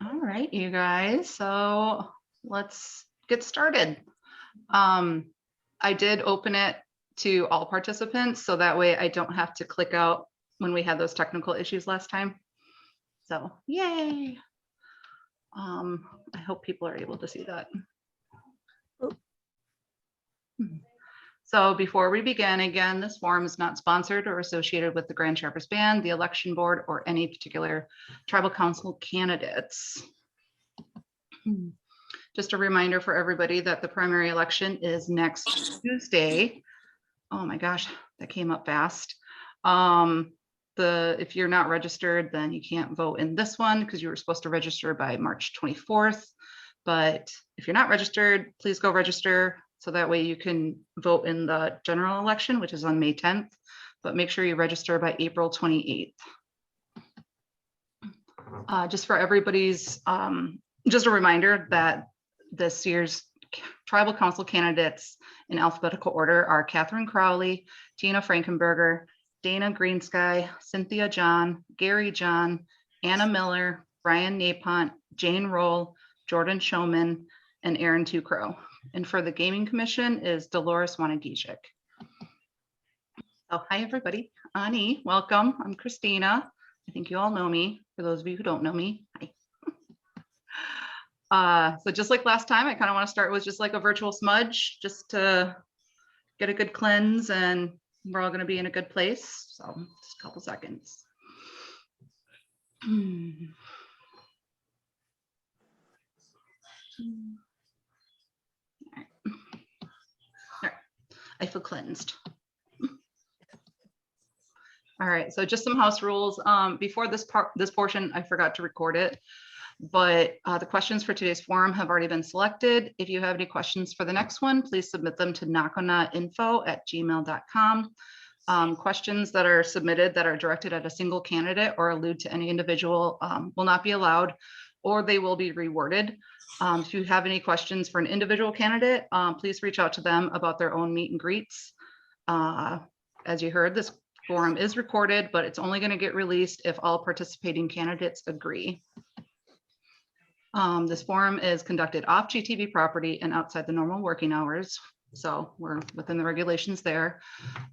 All right, you guys. So let's get started. I did open it to all participants, so that way I don't have to click out when we had those technical issues last time. So yay. I hope people are able to see that. So before we begin, again, this forum is not sponsored or associated with the Grand Sharpers Band, the election board, or any particular tribal council candidates. Just a reminder for everybody that the primary election is next Tuesday. Oh my gosh, that came up fast. If you're not registered, then you can't vote in this one because you were supposed to register by March 24th. But if you're not registered, please go register. So that way you can vote in the general election, which is on May 10th, but make sure you register by April 28th. Just for everybody's, just a reminder that this year's tribal council candidates in alphabetical order are Catherine Crowley, Tina Frankenberger, Dana Greensky, Cynthia John, Gary John, Anna Miller, Brian Napont, Jane Roll, Jordan Showman, and Aaron Tucrow. And for the Gaming Commission is Dolores Wanagijik. Oh, hi everybody. Aanii, welcome. I'm Christina. I think you all know me. For those of you who don't know me, hi. So just like last time, I kind of want to start with just like a virtual smudge, just to get a good cleanse, and we're all going to be in a good place. So just a couple seconds. All right. All right. I feel cleansed. All right, so just some house rules. Before this portion, I forgot to record it, but the questions for today's forum have already been selected. If you have any questions for the next one, please submit them to NaakonaaInfo@gmail.com. Questions that are submitted that are directed at a single candidate or allude to any individual will not be allowed, or they will be reworded. If you have any questions for an individual candidate, please reach out to them about their own meet and greets. As you heard, this forum is recorded, but it's only going to get released if all participating candidates agree. This forum is conducted off GTV property and outside the normal working hours, so we're within the regulations there.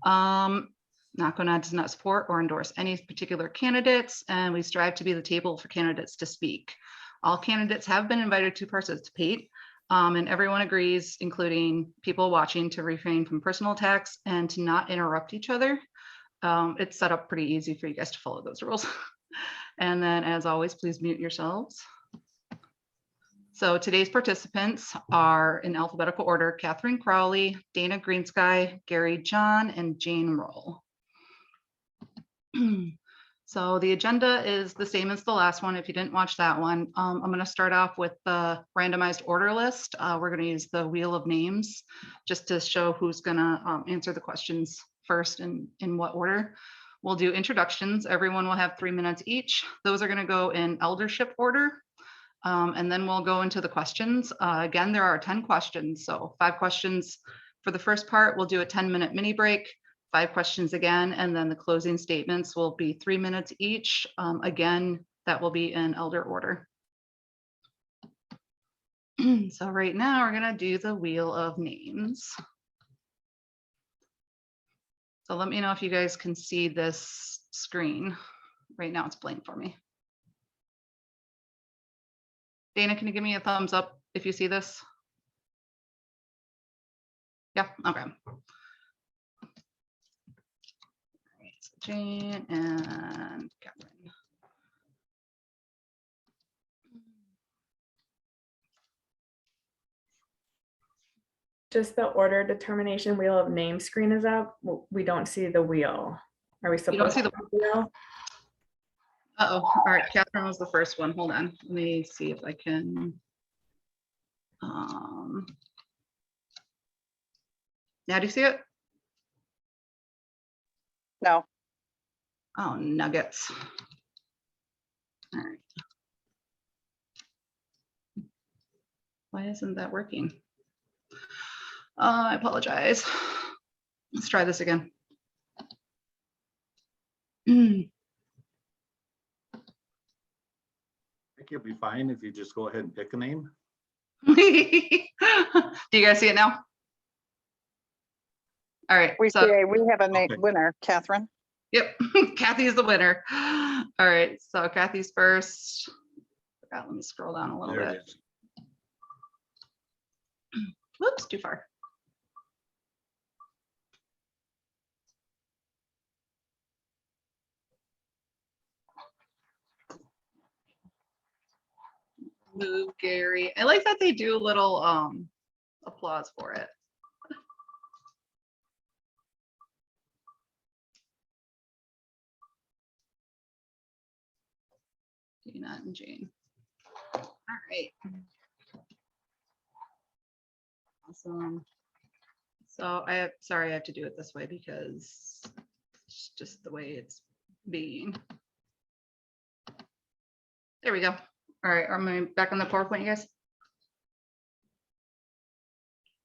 Naakonaa does not support or endorse any particular candidates, and we strive to be the table for candidates to speak. All candidates have been invited to participate, and everyone agrees, including people watching, to refrain from personal attacks and to not interrupt each other. It's set up pretty easy for you guys to follow those rules. And then, as always, please mute yourselves. So today's participants are in alphabetical order: Catherine Crowley, Dana Greensky, Gary John, and Jane Roll. So the agenda is the same as the last one. If you didn't watch that one, I'm going to start off with the randomized order list. We're going to use the wheel of names just to show who's going to answer the questions first and in what order. We'll do introductions. Everyone will have 3 minutes each. Those are going to go in eldership order. And then we'll go into the questions. Again, there are 10 questions. So 5 questions for the first part. We'll do a 10-minute mini break, 5 questions again, and then the closing statements will be 3 minutes each. Again, that will be in elder order. So right now we're going to do the wheel of names. So let me know if you guys can see this screen. Right now it's blank for me. Dana, can you give me a thumbs up if you see this? Yeah, okay. All right, so Jane and Catherine. Just the order determination wheel of name screen is up. We don't see the wheel. Are we supposed to see the wheel? Uh-oh. All right, Catherine was the first one. Hold on. Let me see if I can. Now do you see it? No. Oh, nuggets. All right. Why isn't that working? I apologize. Let's try this again. it'd be fine if you just go ahead and pick a name. Do you guys see it now? All right. We So, say we have a Okay. winner, Catherine. yep, Kathy is the winner. All right. So Kathy's first. Forgot, let me scroll down a little There bit. it is. Whoops, too far. Move Gary. I like that they do a little applause for it. Dina and Jane. All right. Awesome. So sorry, I have to do it this way because it's just the way it's being. There we go. All right, I'm back on the PowerPoint, you guys.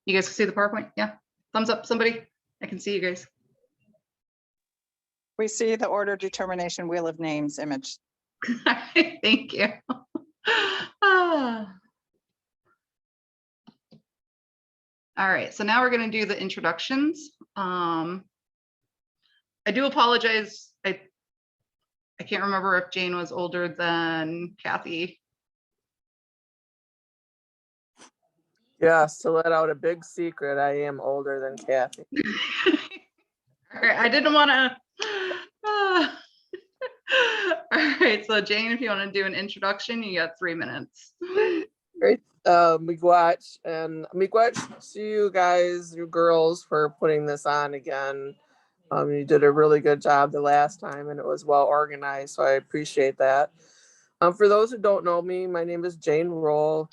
You guys can see the PowerPoint? Yeah. Thumbs up, somebody. I can see you guys. We see the order determination wheel of names image. Thank you. Ah. All right, so now we're going to do the introductions. I do apologize. I can't remember if Jane was older than Kathy. Yes, to let out a big secret, I am older than Kathy. All right, I didn't want to. All right, so Jane, if you want to do an introduction, you got 3 minutes. Great. Miigwech and miigwech to you guys, you girls, for putting this on again. You did a really good job the last time and it was well organized, so I appreciate that. For those who don't know me, my name is Jane Roll.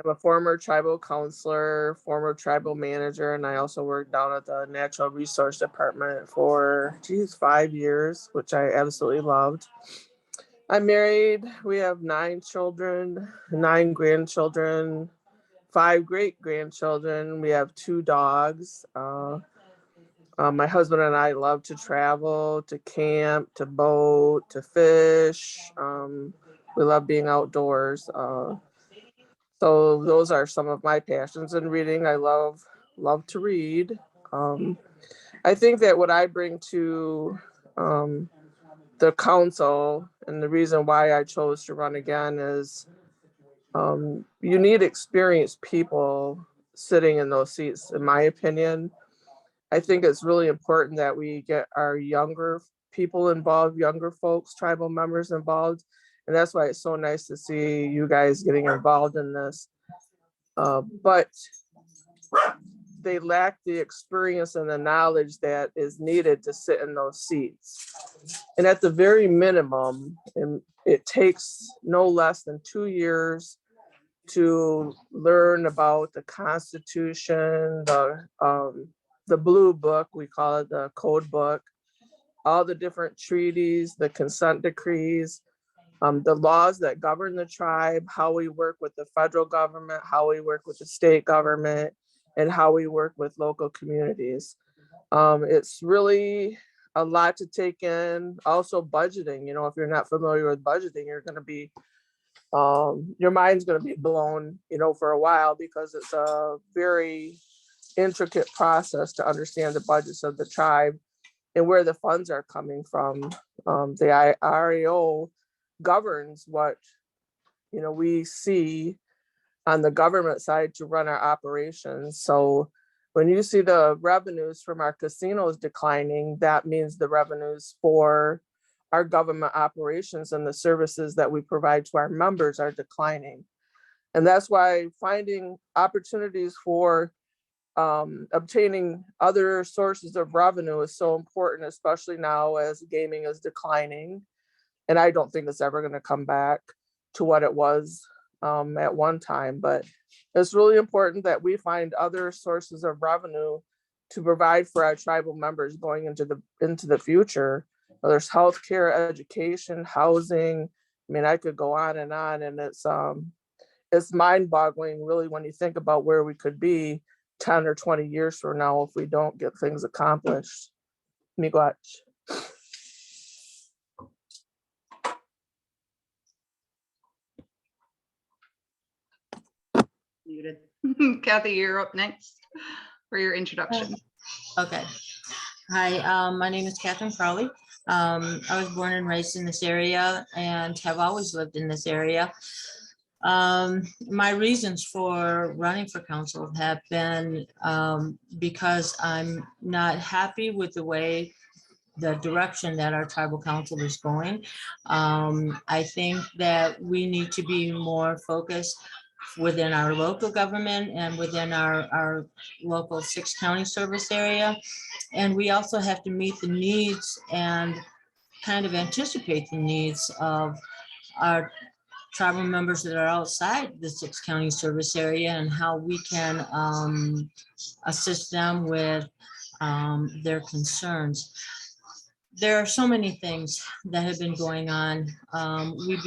I'm a former tribal counselor, former tribal manager, and I also worked down at the Natural Resource Department for, 5 years, which I absolutely loved. I'm married. We have 9 children, 9 grandchildren, 5 great-grandchildren. We have 2 dogs. My husband and I love to travel, to camp, to boat, to fish. We love being outdoors. So those are some of my passions in reading. I love to read. I think that what I bring to the council and the reason why I chose to run again is you need experienced people sitting in those seats, in my opinion. I think it's really important that we get our younger people involved, younger folks, tribal members involved. And that's why it's so nice to see you guys getting involved in this. But they lack the experience and the knowledge that is needed to sit in those seats. And at the very minimum, it takes no less than 2 years to learn about the Constitution, the blue book, we call it the code book, all the different treaties, the consent decrees, the laws that govern the tribe, how we work with the federal government, how we work with the state government, and how we work with local communities. It's really a lot to take in. Also budgeting, if you're not familiar with budgeting, you're going to be, your mind's going to be blown, for a while, because it's a very intricate process to understand the budgets of the tribe and where the funds are coming from. The REO governs what we see on the government side to run our operations. So when you see the revenues from our casinos declining, that means the revenues for our government operations and the services that we provide to our members are declining. And that's why finding opportunities for obtaining other sources of revenue is so important, especially now as gaming is declining. And I don't think it's ever going to come back to what it was at one time, but it's really important that we find other sources of revenue to provide for our tribal members going into the future. There's healthcare, education, housing. I mean, I could go on, and it's mind-boggling, really, when you think about where we could be 10 or 20 years from now if we don't get things accomplished. Miigwech. muted. Kathy, you're up next for your introduction. Okay. Hi, my name is Catherine Crowley. I was born and raised in this area and have always lived in this area. My reasons for running for council have been because I'm not happy with the direction that our tribal council is going. I think that we need to be more focused within our local government and within our local 6-county service area. And we also have to meet the needs and kind of anticipate the needs of our tribal members that are outside the 6-county service area and how we can assist them with their concerns. There are so many things that have been going on. We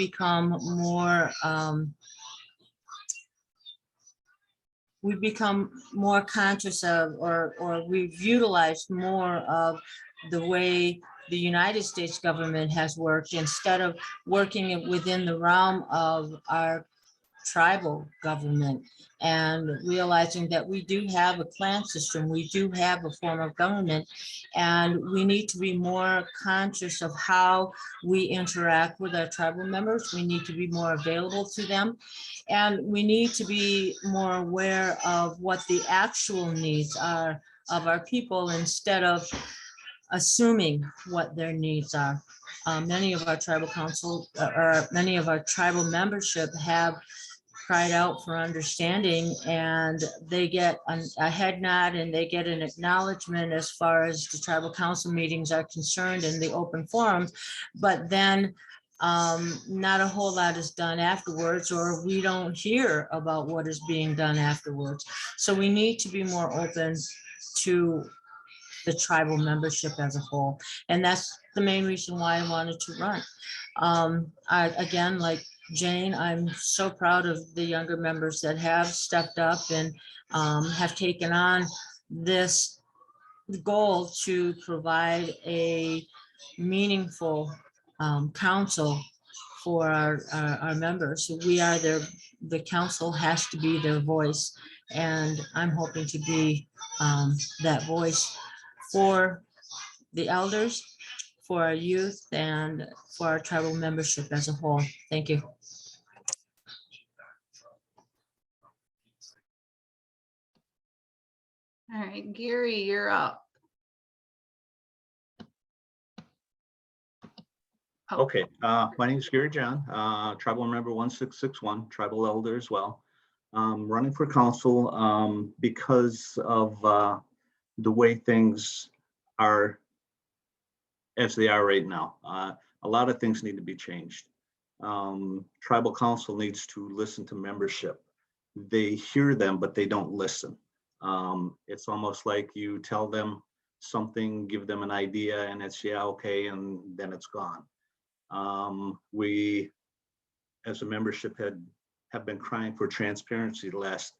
become more conscious of, or we've utilized more of the way the United States government has worked instead of working within the realm of our tribal government, and realizing that we do have a clan system, we do have a form of government, and we need to be more conscious of how we interact with our tribal members. We need to be more available to them, and we need to be more aware of what the actual needs are of our people instead of assuming what their needs are. Many of our tribal council, or many of our tribal membership have cried out for understanding, and they get a head nod and they get an acknowledgement as far as the tribal council meetings are concerned in the open forums, but then not a whole lot is done afterwards, or we don't hear about what is being done afterwards. So we need to be more open to the tribal membership as a whole, and that's the main reason why I wanted to run. Again, like Jane, I'm so proud of the younger members that have stepped up and have taken on this goal to provide a meaningful council for our members. So we are the council has to be their voice, and I'm hoping to be that voice for the elders, for our youth, and for our tribal membership as a whole. Thank you. All right, Gary, you're up. Okay, my name is Gary John, tribal member 1661, tribal elder as well. Running for council because of the way things are as they are right now. A lot of things need to be changed. Tribal council needs to listen to membership. They hear them, but they don't listen. It's almost like you tell them something, give them an idea, and it's, yeah, okay, and then it's gone. We, as a membership, have been crying for transparency the last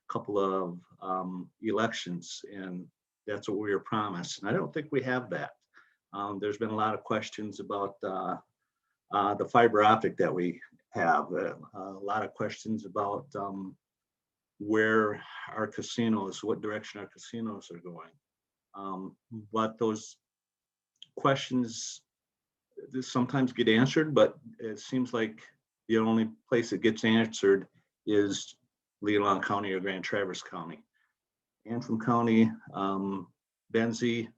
couple of elections, and that's what we were promised. And I don't think we have that. There's been a lot of questions about the fiber optic that we have, a lot of questions about where our casinos, what direction our casinos are going. But those questions sometimes get answered, but it seems like the only place that gets answered is Leelanau County or Grand Traverse County. Antrim County, Benzie,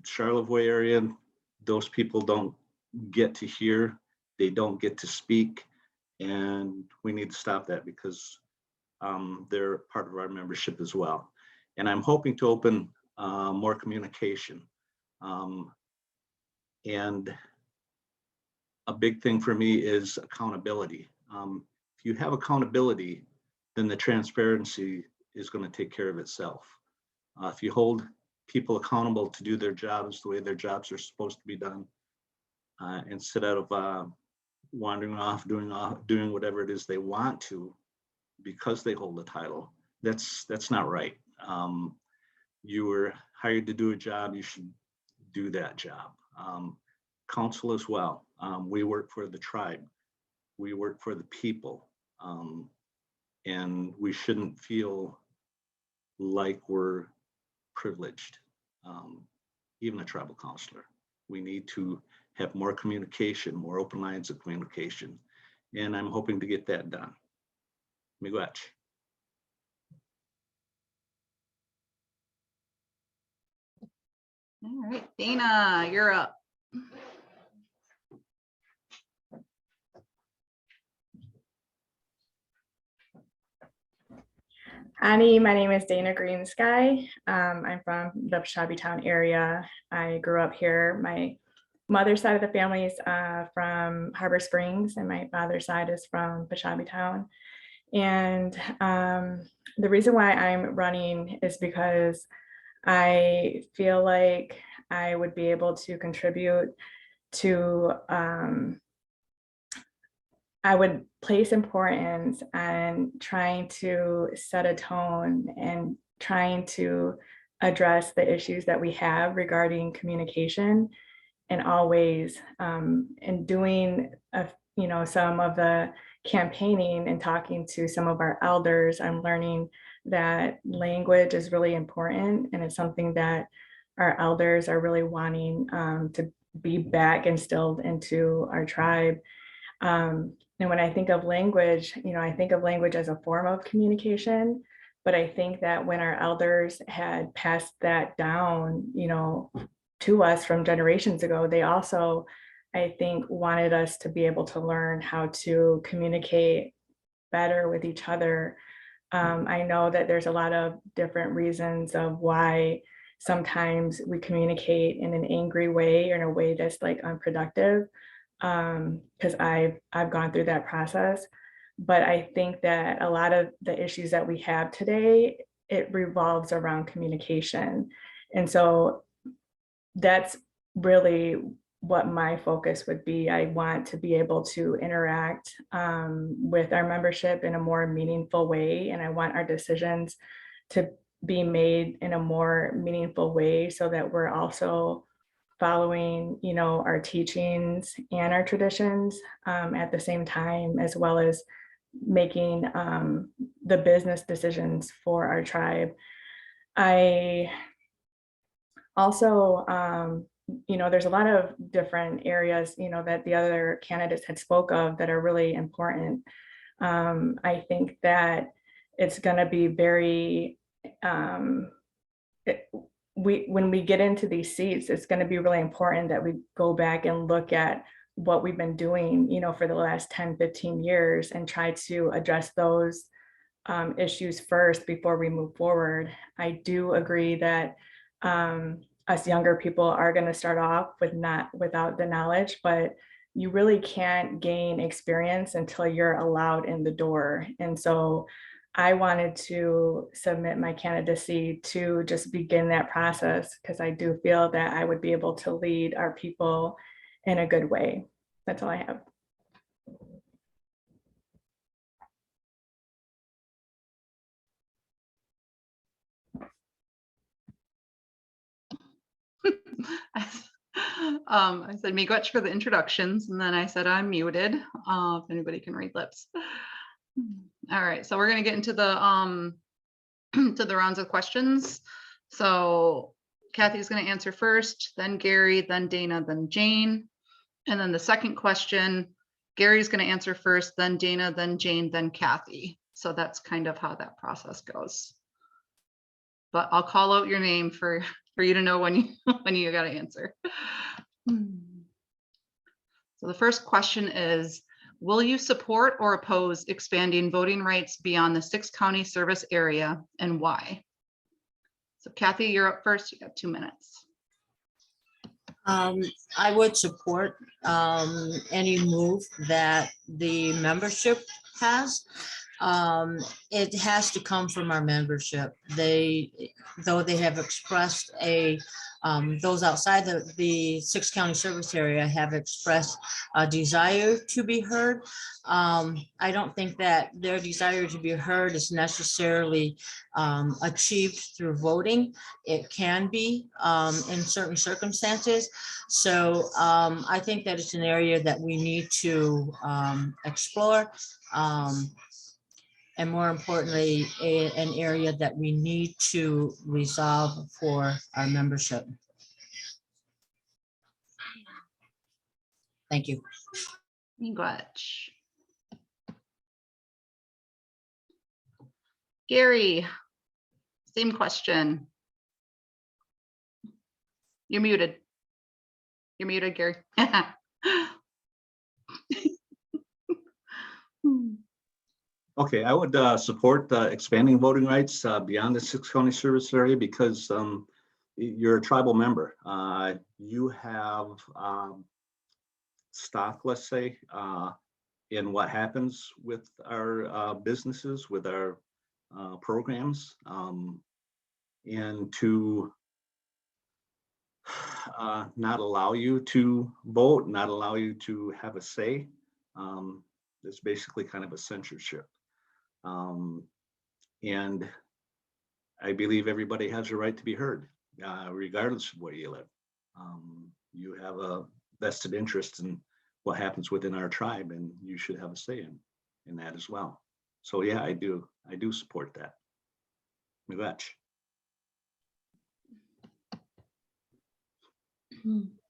Charlevoix area, those people don't get to hear, they don't get to speak, and we need to stop that because they're part of our membership as well. And I'm hoping to open more communication. And a big thing for me is accountability. If you have accountability, then the transparency is going to take care of itself. If you hold people accountable to do their jobs the way their jobs are supposed to be done, instead of wandering off, doing whatever it is they want to because they hold the title, that's not right. You were hired to do a job, you should do that job. Council as well. We work for the tribe. We work for the people. and we shouldn't feel like we're privileged. Even a tribal counselor, we need to have more communication, more open lines of communication, and I'm hoping to get that done. Miigwech. All right, Dana, you're up. Aanii, my name is Dana Greensky. I'm from the Peshawbee Town area. I grew up here. My mother's side of the family is from Harbor Springs, and my father's side is from Peshawbee Town. And the reason why I'm running is because I feel like I would be able to contribute to I would place importance on trying to set a tone and trying to address the issues that we have regarding communication in all ways, and doing some of the campaigning and talking to some of our elders. I'm learning that language is really important, and it's something that our elders are really wanting to be back instilled into our tribe. And when I think of language, I think of language as a form of communication, but I think that when our elders had passed that down, to us from generations ago, they also, I think, wanted us to be able to learn how to communicate better with each other. I know that there's a lot of different reasons of why sometimes we communicate in an angry way or in a way that's like unproductive. Because I've gone through that process, but I think that a lot of the issues that we have today, it revolves around communication. And so that's really what my focus would be. I want to be able to interact with our membership in a more meaningful way, and I want our decisions to be made in a more meaningful way so that we're also following, our teachings and our traditions at the same time, as well as making the business decisions for our tribe. I also, there's a lot of different areas, that the other candidates had spoke of that are really important. I think that it's going to be very, when we get into these seats, it's going to be really important that we go back and look at what we've been doing, for the last 10, 15 years and try to address those issues first before we move forward. I do agree that us younger people are going to start off without the knowledge, but you really can't gain experience until you're allowed in the door. And so I wanted to submit my candidacy to just begin that process, because I do feel that I would be able to lead our people in a good way. That's all I have. I said miigwech for the introductions, and then I said I'm muted if anybody can read lips. All right, so we're going to get into the to the rounds of questions. So Kathy's going to answer first, then Gary, then Dana, then Jane. And then the second question, Gary's going to answer first, then Dana, then Jane, then Kathy. So that's kind of how that process goes. But I'll call out your name for you to know when you got to answer. So the first question is, will you support or oppose expanding voting rights beyond the 6-county service area, and why? So Kathy, you're up first. You got 2 minutes. I would support any move that the membership has. It has to come from our membership. Though they have expressed those outside the 6-county service area have expressed a desire to be heard. I don't think that their desire to be heard is necessarily achieved through voting. It can be in certain circumstances. So I think that it's an area that we need to explore. and more importantly, an area that we need to resolve for our membership. Thank you. Miigwech. Gary, same question. You're muted. You're muted, Gary. Okay, I would support expanding voting rights beyond the 6-county service area because you're a tribal member. You have stock, let's say, in what happens with our businesses, with our programs, and to not allow you to vote, not allow you to have a say. It's basically kind of a censorship. And I believe everybody has a right to be heard, regardless of where you live. You have a vested interest in what happens within our tribe, and you should have a say in that as well. So yeah, I do support that. Miigwech.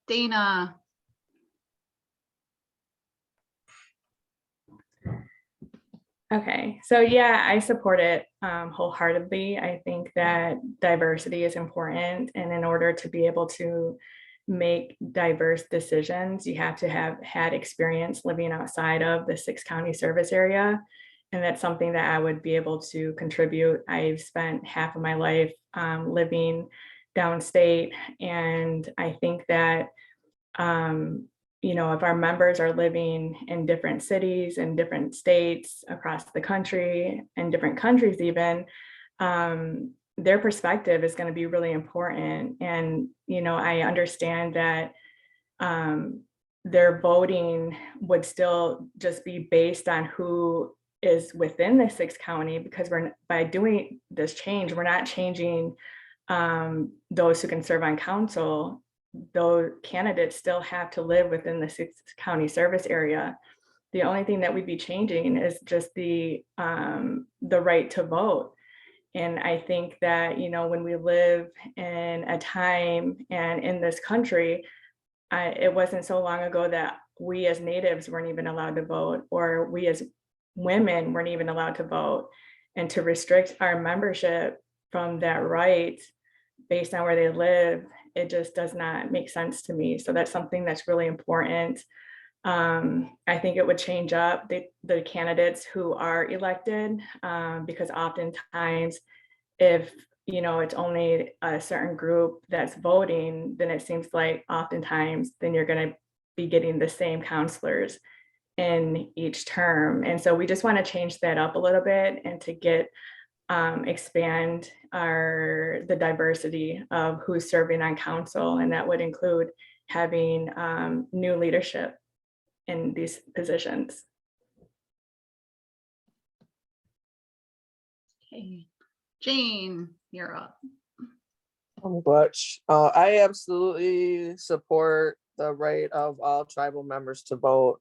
Dana. Okay, so yeah, I support it wholeheartedly. I think that diversity is important, and in order to be able to make diverse decisions, you have to have had experience living outside of the 6-county service area. And that's something that I would be able to contribute. I've spent half of my life living downstate, and I think that if our members are living in different cities and different states across the country and different countries even, their perspective is going to be really important. And, I understand that their voting would still just be based on who is within the 6th county, because by doing this change, we're not changing those who can serve on council. Those candidates still have to live within the 6th county service area. The only thing that we'd be changing is just the right to vote. And I think that, when we live in a time and in this country, it wasn't so long ago that we as natives weren't even allowed to vote, or we as women weren't even allowed to vote. And to restrict our membership from that right based on where they live, it just does not make sense to me. So that's something that's really important. I think it would change up the candidates who are elected, because oftentimes if it's only a certain group that's voting, then it seems like oftentimes then you're going to be getting the same counselors in each term. And so we just want to change that up a little bit and to get expand the diversity of who's serving on council, and that would include having new leadership in these positions. Okay, Jane, you're up. Butch, I absolutely support the right of all tribal members to vote.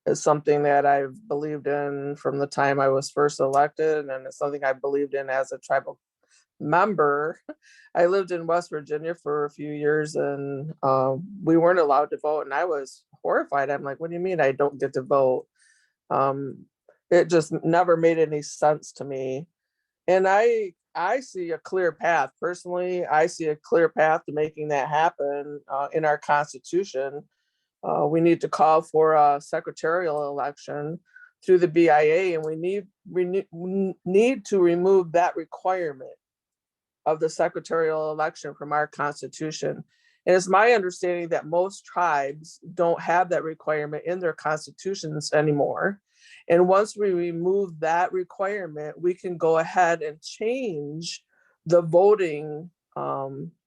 It's something that I've believed in from the time I was first elected, and it's something I believed in as a tribal member. I lived in West Virginia for a few years, and we weren't allowed to vote, and I was horrified. I'm like, what do you mean I don't get to vote? It just never made any sense to me. And I see a clear path. Personally, I see a clear path to making that happen in our Constitution. We need to call for a secretarial election through the BIA, and we need to remove that requirement of the secretarial election from our Constitution. And it's my understanding that most tribes don't have that requirement in their constitutions anymore. And once we remove that requirement, we can go ahead and change the voting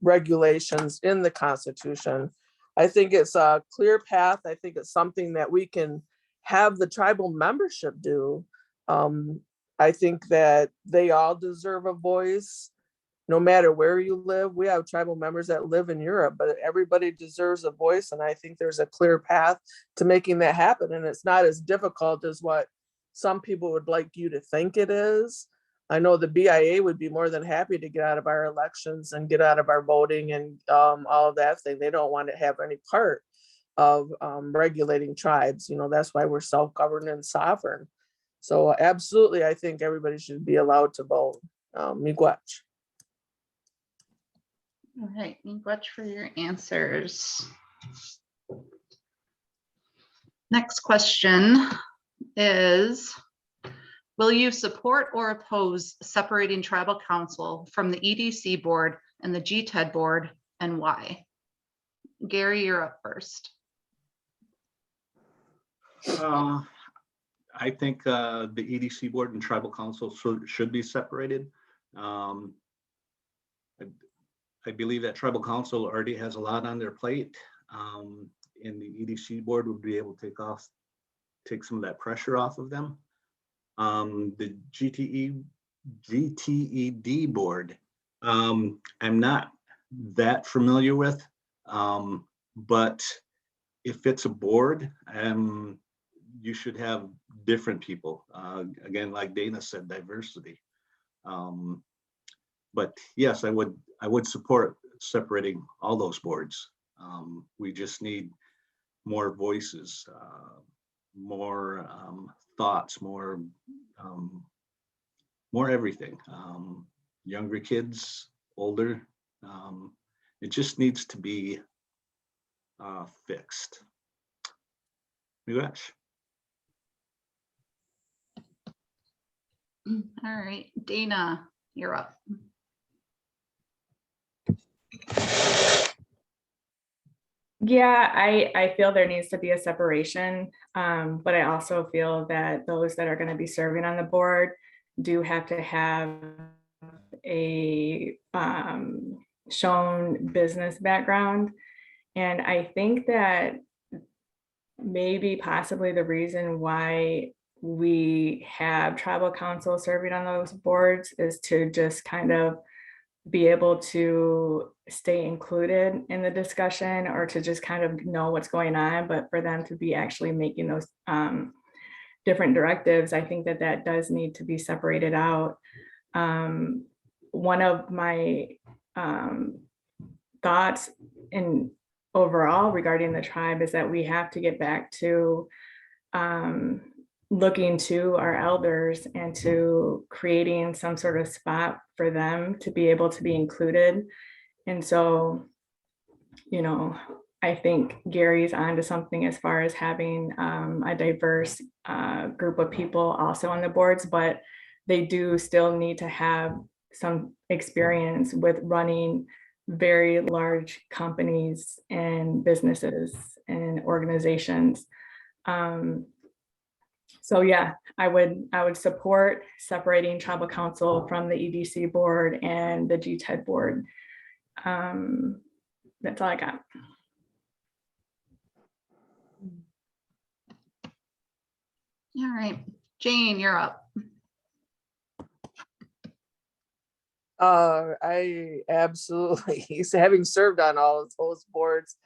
regulations in the Constitution. I think it's a clear path. I think it's something that we can have the tribal membership do. I think that they all deserve a voice, no matter where you live. We have tribal members that live in Europe, but everybody deserves a voice. And I think there's a clear path to making that happen. And it's not as difficult as what some people would like you to think it is. I know the BIA would be more than happy to get out of our elections and get out of our voting and all of that thing. They don't want to have any part of regulating tribes. You know, that's why we're self-governed and sovereign. So absolutely, I think everybody should be allowed to vote. Miigwech. All right, much for your answers. Next question is, will you support or oppose separating tribal council from the EDC board and the GTED board, and why? Gary, you're up first. I think the EDC board and tribal council should be separated. I believe that tribal council already has a lot on their plate, and the EDC board would be able to take some of that pressure off of them. The GTED board, I'm not that familiar with, but if it's a board, you should have different people. Again, like Dana said, diversity. But yes, I would support separating all those boards. We just need more voices, more thoughts, more everything. Younger kids, older. It just needs to be fixed. Miigwech. All right, Dana, you're up. Yeah, I feel there needs to be a separation, but I also feel that those that are going to be serving on the board do have to have a shown business background. And I think that maybe possibly the reason why we have tribal council serving on those boards is to just kind of be able to stay included in the discussion, or to just kind of know what's going on, but for them to be actually making those different directives, I think that that does need to be separated out. One of my thoughts in overall regarding the tribe is that we have to get back to looking to our elders and to creating some sort of spot for them to be able to be included. And so, you know, I think Gary's onto something as far as having a diverse group of people also on the boards, but they do still need to have some experience with running very large companies and businesses and organizations. So yeah, I would support separating tribal council from the EDC board and the GTED board. That's all I got. All right, Jane, you're up. I absolutely, having served on all of those boards,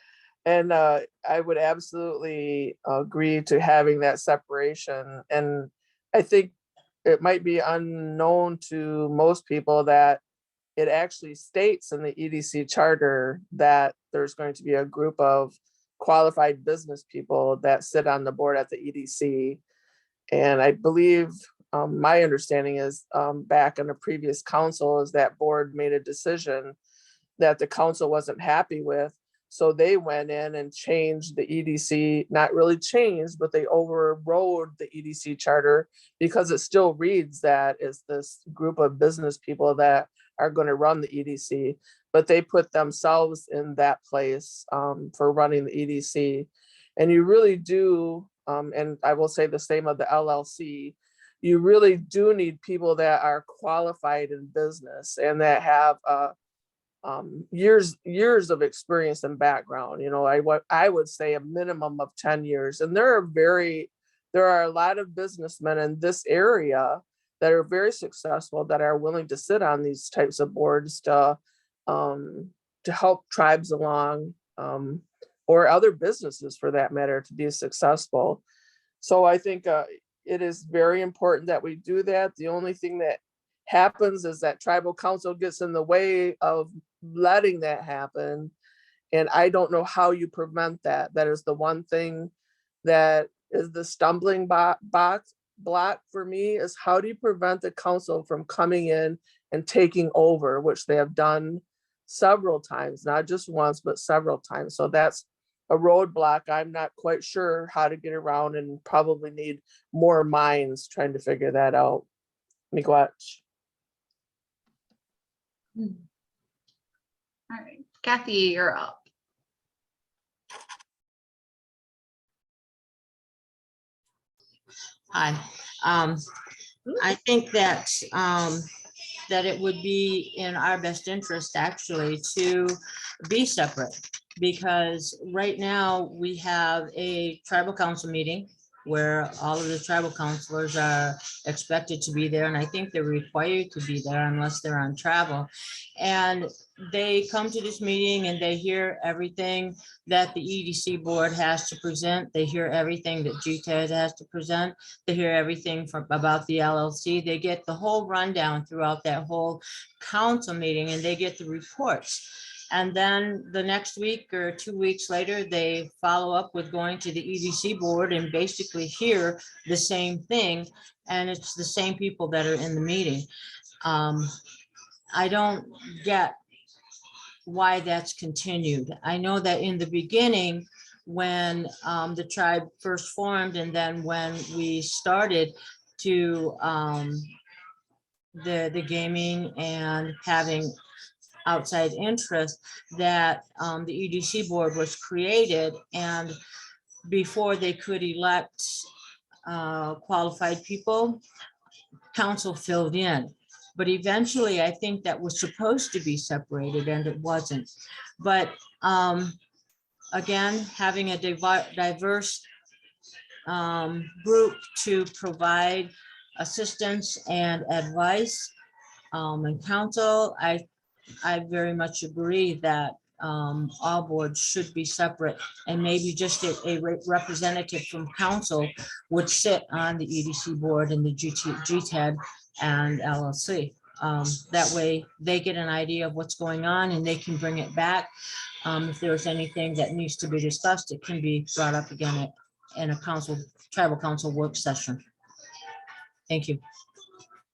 and I would absolutely agree to having that separation. And I think it might be unknown to most people that it actually states in the EDC charter that there's going to be a group of qualified business people that sit on the board at the EDC. And I believe my understanding is back in the previous council is that board made a decision that the council wasn't happy with. So they went in and changed the EDC, not really changed, but they overrode the EDC charter because it still reads that it's this group of business people that are going to run the EDC, but they put themselves in that place for running the EDC. And you really do, and I will say the same of the LLC, you really do need people that are qualified in business and that have years of experience and background. You know, I would say a minimum of 10 years. And there are a lot of businessmen in this area that are very successful that are willing to sit on these types of boards to help tribes along, or other businesses for that matter, to be successful. So I think it is very important that we do that. The only thing that happens is that tribal council gets in the way of letting that happen. And I don't know how you prevent that. That is the one thing that is the stumbling block for me, is how do you prevent the council from coming in and taking over, which they have done several times, not just once, but several times. So that's a roadblock I'm not quite sure how to get around, and probably need more minds trying to figure that out. Miigwech. All right, Kathy, you're up. Hi. I think that that it would be in our best interest actually to be separate, because right now we have a tribal council meeting where all of the tribal councilors are expected to be there, and I think they're required to be there unless they're on travel. And they come to this meeting and they hear everything that the EDC board has to present. They hear everything that GTED has to present. They hear everything from about the LLC. They get the whole rundown throughout that whole council meeting, and they get the reports. And then the next week or 2 weeks later, they follow up with going to the EDC board and basically hear the same thing. And it's the same people that are in the meeting. I don't get why that's continued. I know that in the beginning, when the tribe first formed, and then when we started to the gaming and having outside interest, that the EDC board was created, and before they could elect qualified people, council filled in. But eventually, I think that was supposed to be separated, and it wasn't. But again, having a diverse group to provide assistance and advice and counsel, I very much agree that all boards should be separate, and maybe just a representative from council would sit on the EDC board and the GTED and LLC. That way they get an idea of what's going on and they can bring it back. If there's anything that needs to be discussed, it can be brought up again in a tribal council work session. Thank you.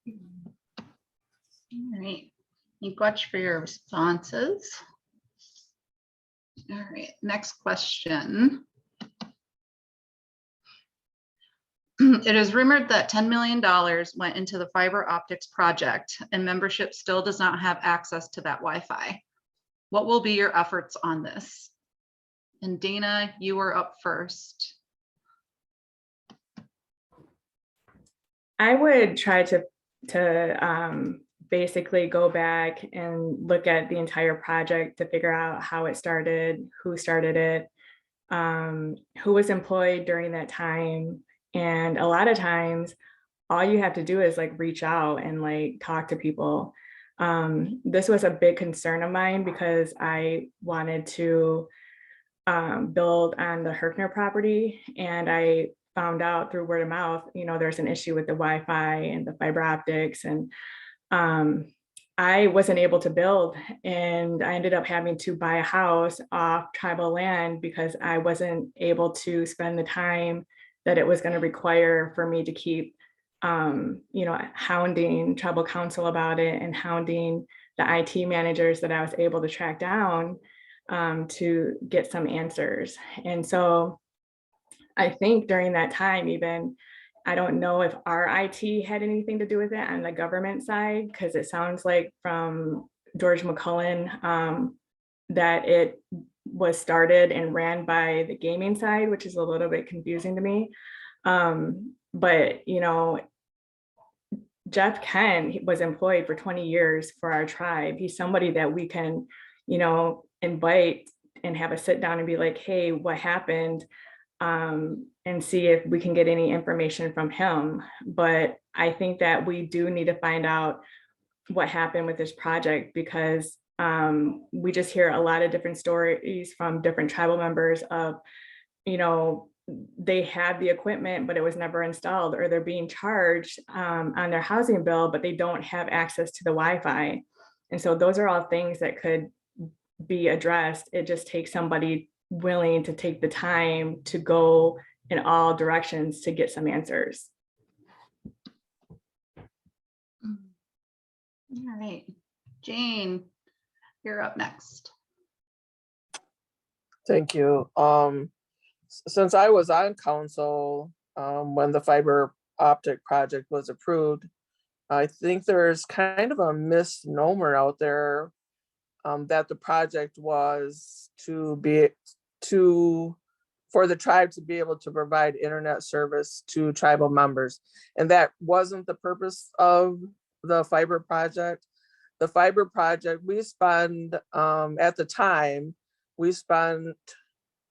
All right, Miigwech for your responses. All right, next question. It is rumored that $10 million went into the fiber optics project, and membership still does not have access to that Wi-Fi. What will be your efforts on this? And Dana, you were up first. I would try to basically go back and look at the entire project to figure out how it started, who started it, who was employed during that time. And a lot of times, all you have to do is like reach out and like talk to people. This was a big concern of mine because I wanted to build on the Herkner property, and I found out through word of mouth, there's an issue with the Wi-Fi and the fiber optics, and I wasn't able to build, and I ended up having to buy a house off tribal land because I wasn't able to spend the time that it was going to require for me to keep, hounding tribal council about it and hounding the IT managers that I was able to track down to get some answers. And so I think during that time, even, I don't know if our IT had anything to do with it on the government side, because it sounds like from George McCullen that it was started and ran by the gaming side, which is a little bit confusing to me. But, Jeff Ken was employed for 20 years for our tribe. He's somebody that we can, invite and have a sit down and be like, hey, what happened? And see if we can get any information from him. But I think that we do need to find out what happened with this project, because we just hear a lot of different stories from different tribal members of, they had the equipment, but it was never installed, or they're being charged on their housing bill, but they don't have access to the Wi-Fi. And so those are all things that could be addressed. It just takes somebody willing to take the time to go in all directions to get some answers. All right, Jane, you're up next. Thank you. Since I was on council when the fiber optic project was approved, I think there's kind of a misnomer out there that the project was for the tribe to be able to provide internet service to tribal members. And that wasn't the purpose of the fiber project. The fiber project, we spend, at the time, we spent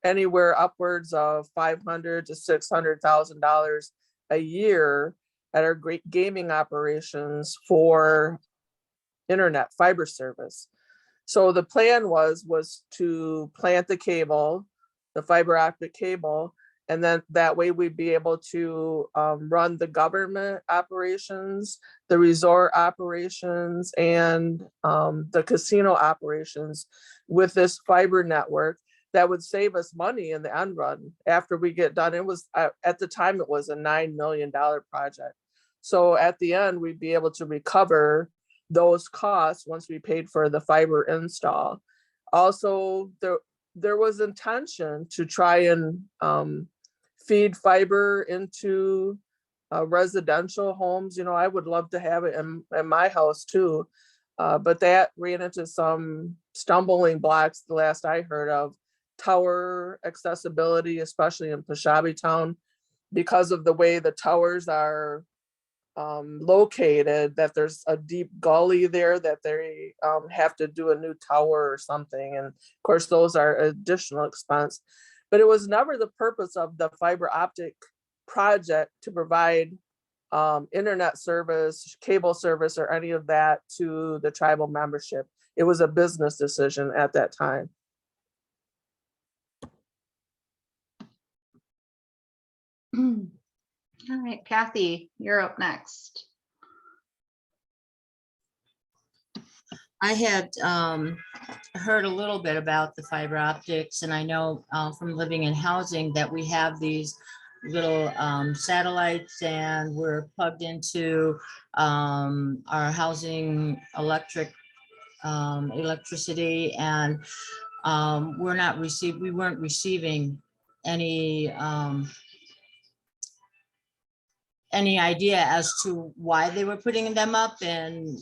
anywhere upwards of $500,000 to $600,000 a year at our great gaming operations for internet fiber service. So the plan was to plant the cable, the fiber optic cable, and then that way we'd be able to run the government operations, the resort operations, and the casino operations with this fiber network that would save us money in the end run after we get done. It was, at the time, it was a $9 million project. So at the end, we'd be able to recover those costs once we paid for the fiber install. Also, there was intention to try and feed fiber into residential homes. You know, I would love to have it in my house too, but that ran into some stumbling blocks the last I heard of. Tower accessibility, especially in Peshabi Town, because of the way the towers are located, that there's a deep gully there that they have to do a new tower or something. And of course, those are additional expense. But it was never the purpose of the fiber optic project to provide internet service, cable service, or any of that to the tribal membership. It was a business decision at that time. All right, Kathy, you're up next. I had heard a little bit about the fiber optics, and I know from living in housing that we have these little satellites, and we're plugged into our housing electricity, and we weren't receiving any idea as to why they were putting them up, and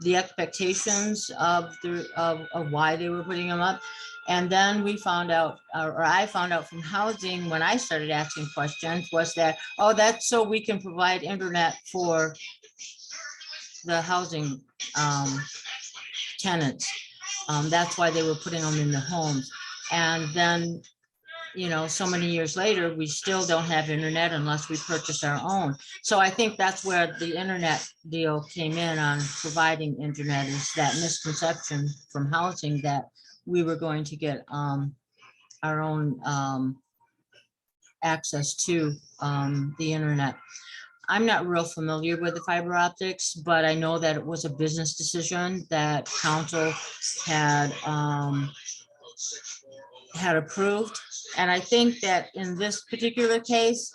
the expectations of why they were putting them up. And then we found out, or I found out from housing when I started asking questions, was that, oh, that's so we can provide internet for the housing tenants. That's why they were putting them in the homes. And then, you know, so many years later, we still don't have internet unless we purchase our own. So I think that's where the internet deal came in on providing internet, is that misconception from housing that we were going to get our own access to the internet. I'm not real familiar with the fiber optics, but I know that it was a business decision that council had approved. And I think that in this particular case,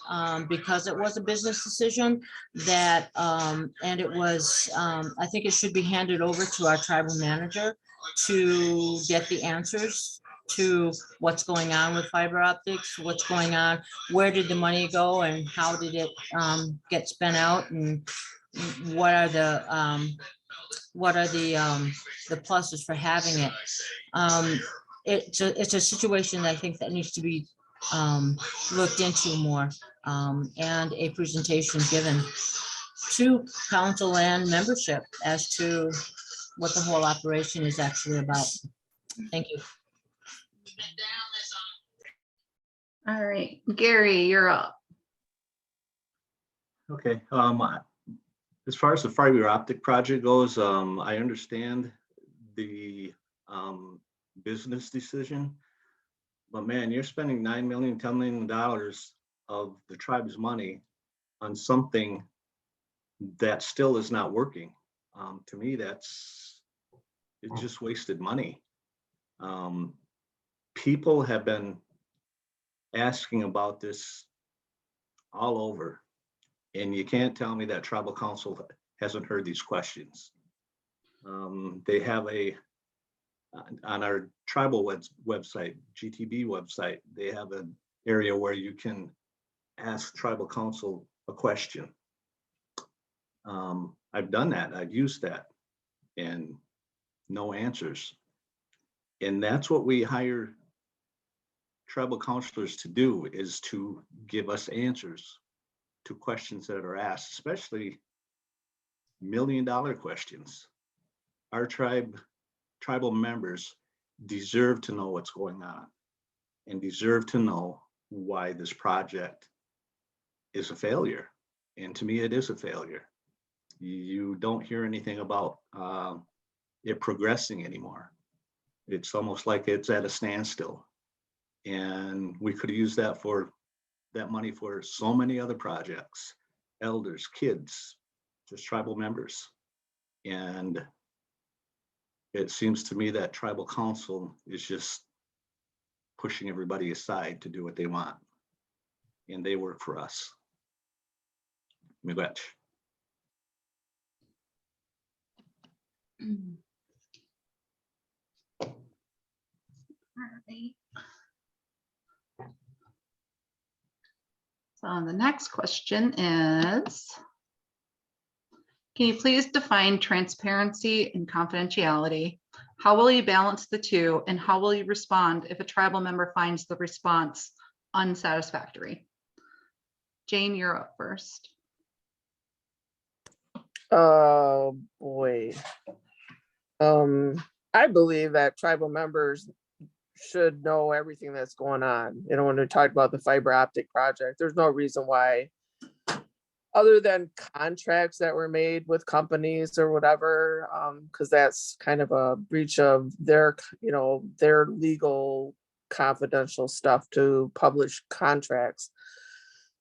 because it was a business decision, that and it was, I think it should be handed over to our tribal manager to get the answers to what's going on with fiber optics, what's going on, where did the money go, and how did it get spent out, and what are the pluses for having it. It's a situation that I think that needs to be looked into more, and a presentation given to council and membership as to what the whole operation is actually about. Thank you. All right, Gary, you're up. Okay. As far as the fiber optic project goes, I understand the business decision. But man, you're spending $9 million, $10 million of the tribe's money on something that still is not working. To me, it's just wasted money. People have been asking about this all over, and you can't tell me that tribal council hasn't heard these questions. They have on our tribal website, GTB website, they have an area where you can ask tribal council a question. I've done that, I've used that, and no answers. And that's what we hire tribal counselors to do, is to give us answers to questions that are asked, especially million-dollar questions. Our tribal members deserve to know what's going on and deserve to know why this project is a failure. And to me, it is a failure. You don't hear anything about it progressing anymore. It's almost like it's at a standstill. And we could have used that money for so many other projects, elders, kids, just tribal members. And it seems to me that tribal council is just pushing everybody aside to do what they want. And they work for us. Miigwech. Alright. So the next question is, can you please define transparency and confidentiality? How will you balance the two, and how will you respond if a tribal member finds the response unsatisfactory? Jane, you're up first. Oh boy. I believe that tribal members should know everything that's going on. You know, when we talked about the fiber optic project, there's no reason why, other than contracts that were made with companies or whatever, because that's kind of a breach of their, you know, their legal confidential stuff to publish contracts.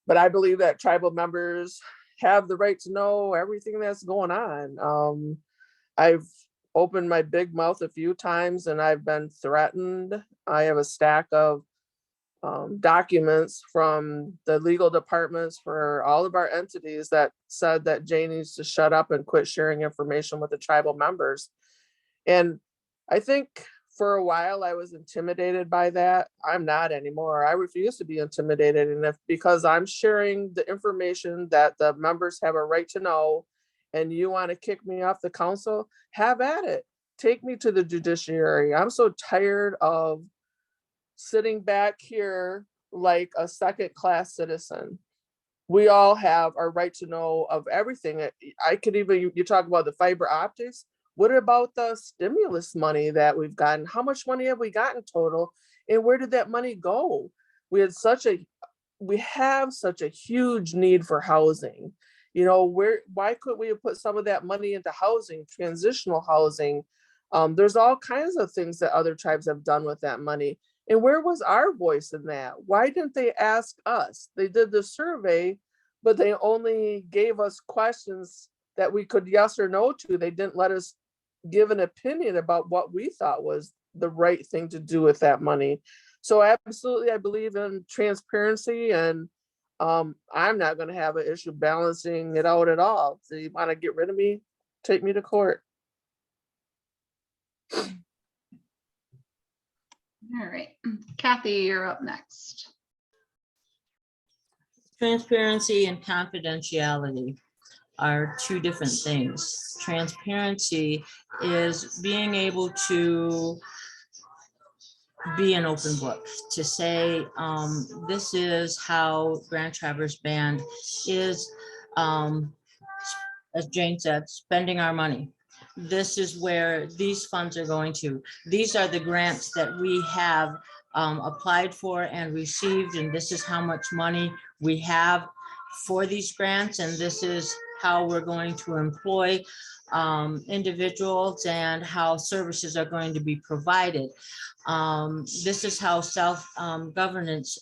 But I believe that tribal members have the right to know everything that's going on. I've opened my big mouth a few times and I've been threatened. I have a stack of documents from the legal departments for all of our entities that said that Jane needs to shut up and quit sharing information with the tribal members. And I think for a while I was intimidated by that. I'm not anymore. I refuse to be intimidated. And if because I'm sharing the information that the members have a right to know, and you want to kick me off the council, have at it. Take me to the judiciary. I'm so tired of sitting back here like a second-class citizen. We all have our right to know of everything. I could even, you talk about the fiber optics. What about the stimulus money that we've gotten? How much money have we gotten total? And where did that money go? We have such a huge need for housing. You know, why couldn't we have put some of that money into housing, transitional housing? There's all kinds of things that other tribes have done with that money. And where was our voice in that? Why didn't they ask us? They did the survey, but they only gave us questions that we could yes or no to. They didn't let us give an opinion about what we thought was the right thing to do with that money. So absolutely, I believe in transparency, and I'm not going to have an issue balancing it out at all. So you want to get rid of me? Take me to court. All right, Kathy, you're up next. Transparency and confidentiality are two different things. Transparency is being able to be an open book, to say, this is how Grand Traverse Band is, as Jane said, spending our money. This is where these funds are going to. These are the grants that we have applied for and received, and this is how much money we have for these grants, and this is how we're going to employ individuals and how services are going to be provided. This is how self-governance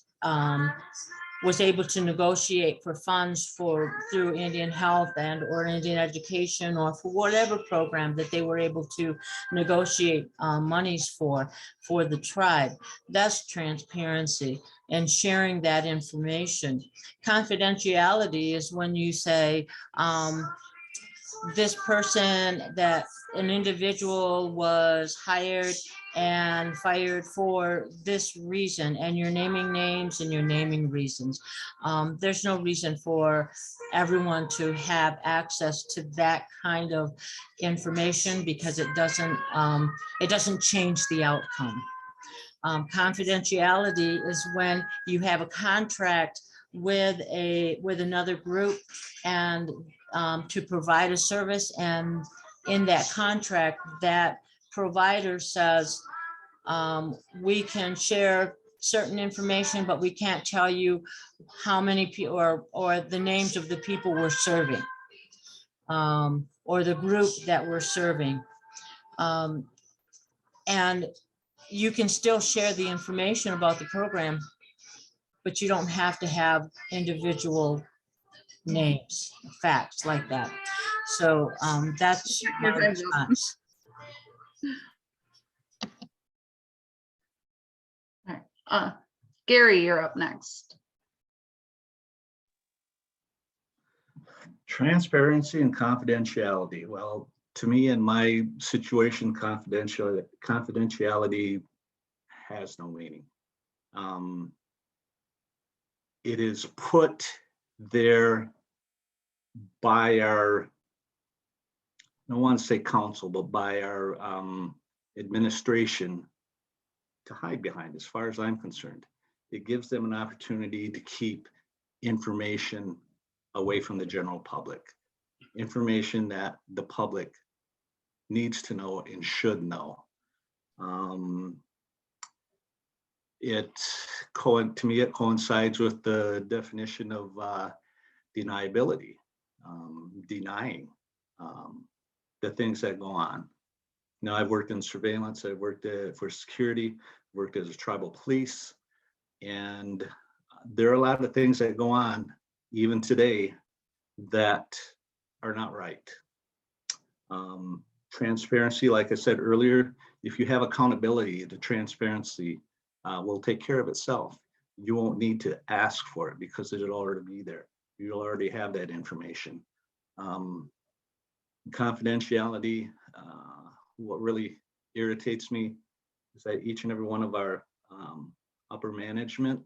was able to negotiate for funds through Indian Health and or Indian Education or for whatever program that they were able to negotiate monies for the tribe. That's transparency and sharing that information. Confidentiality is when you say, this person, that an individual was hired and fired for this reason, and you're naming names and you're naming reasons. There's no reason for everyone to have access to that kind of information because it doesn't change the outcome. Confidentiality is when you have a contract with another group and to provide a service, and in that contract, that provider says, we can share certain information, but we can't tell you how many people or the names of the people we're serving, or the group that we're serving. And you can still share the information about the program, but you don't have to have individual names, facts like that. So that's my response. All right. Gary, you're up next. Transparency and confidentiality. Well, to me, in my situation, confidentiality has no meaning. It is put there by our, I don't want to say council, but by our administration to hide behind, as far as I'm concerned. It gives them an opportunity to keep information away from the general public, information that the public needs to know and should know. To me, it coincides with the definition of deniability, denying the things that go on. Now, I've worked in surveillance, I've worked for security, worked as a tribal police, and there are a lot of things that go on even today that are not right. Transparency, like I said earlier, if you have accountability, the transparency will take care of itself. You won't need to ask for it because it'll already be there. You'll already have that information. Confidentiality, what really irritates me is that each and every one of our upper management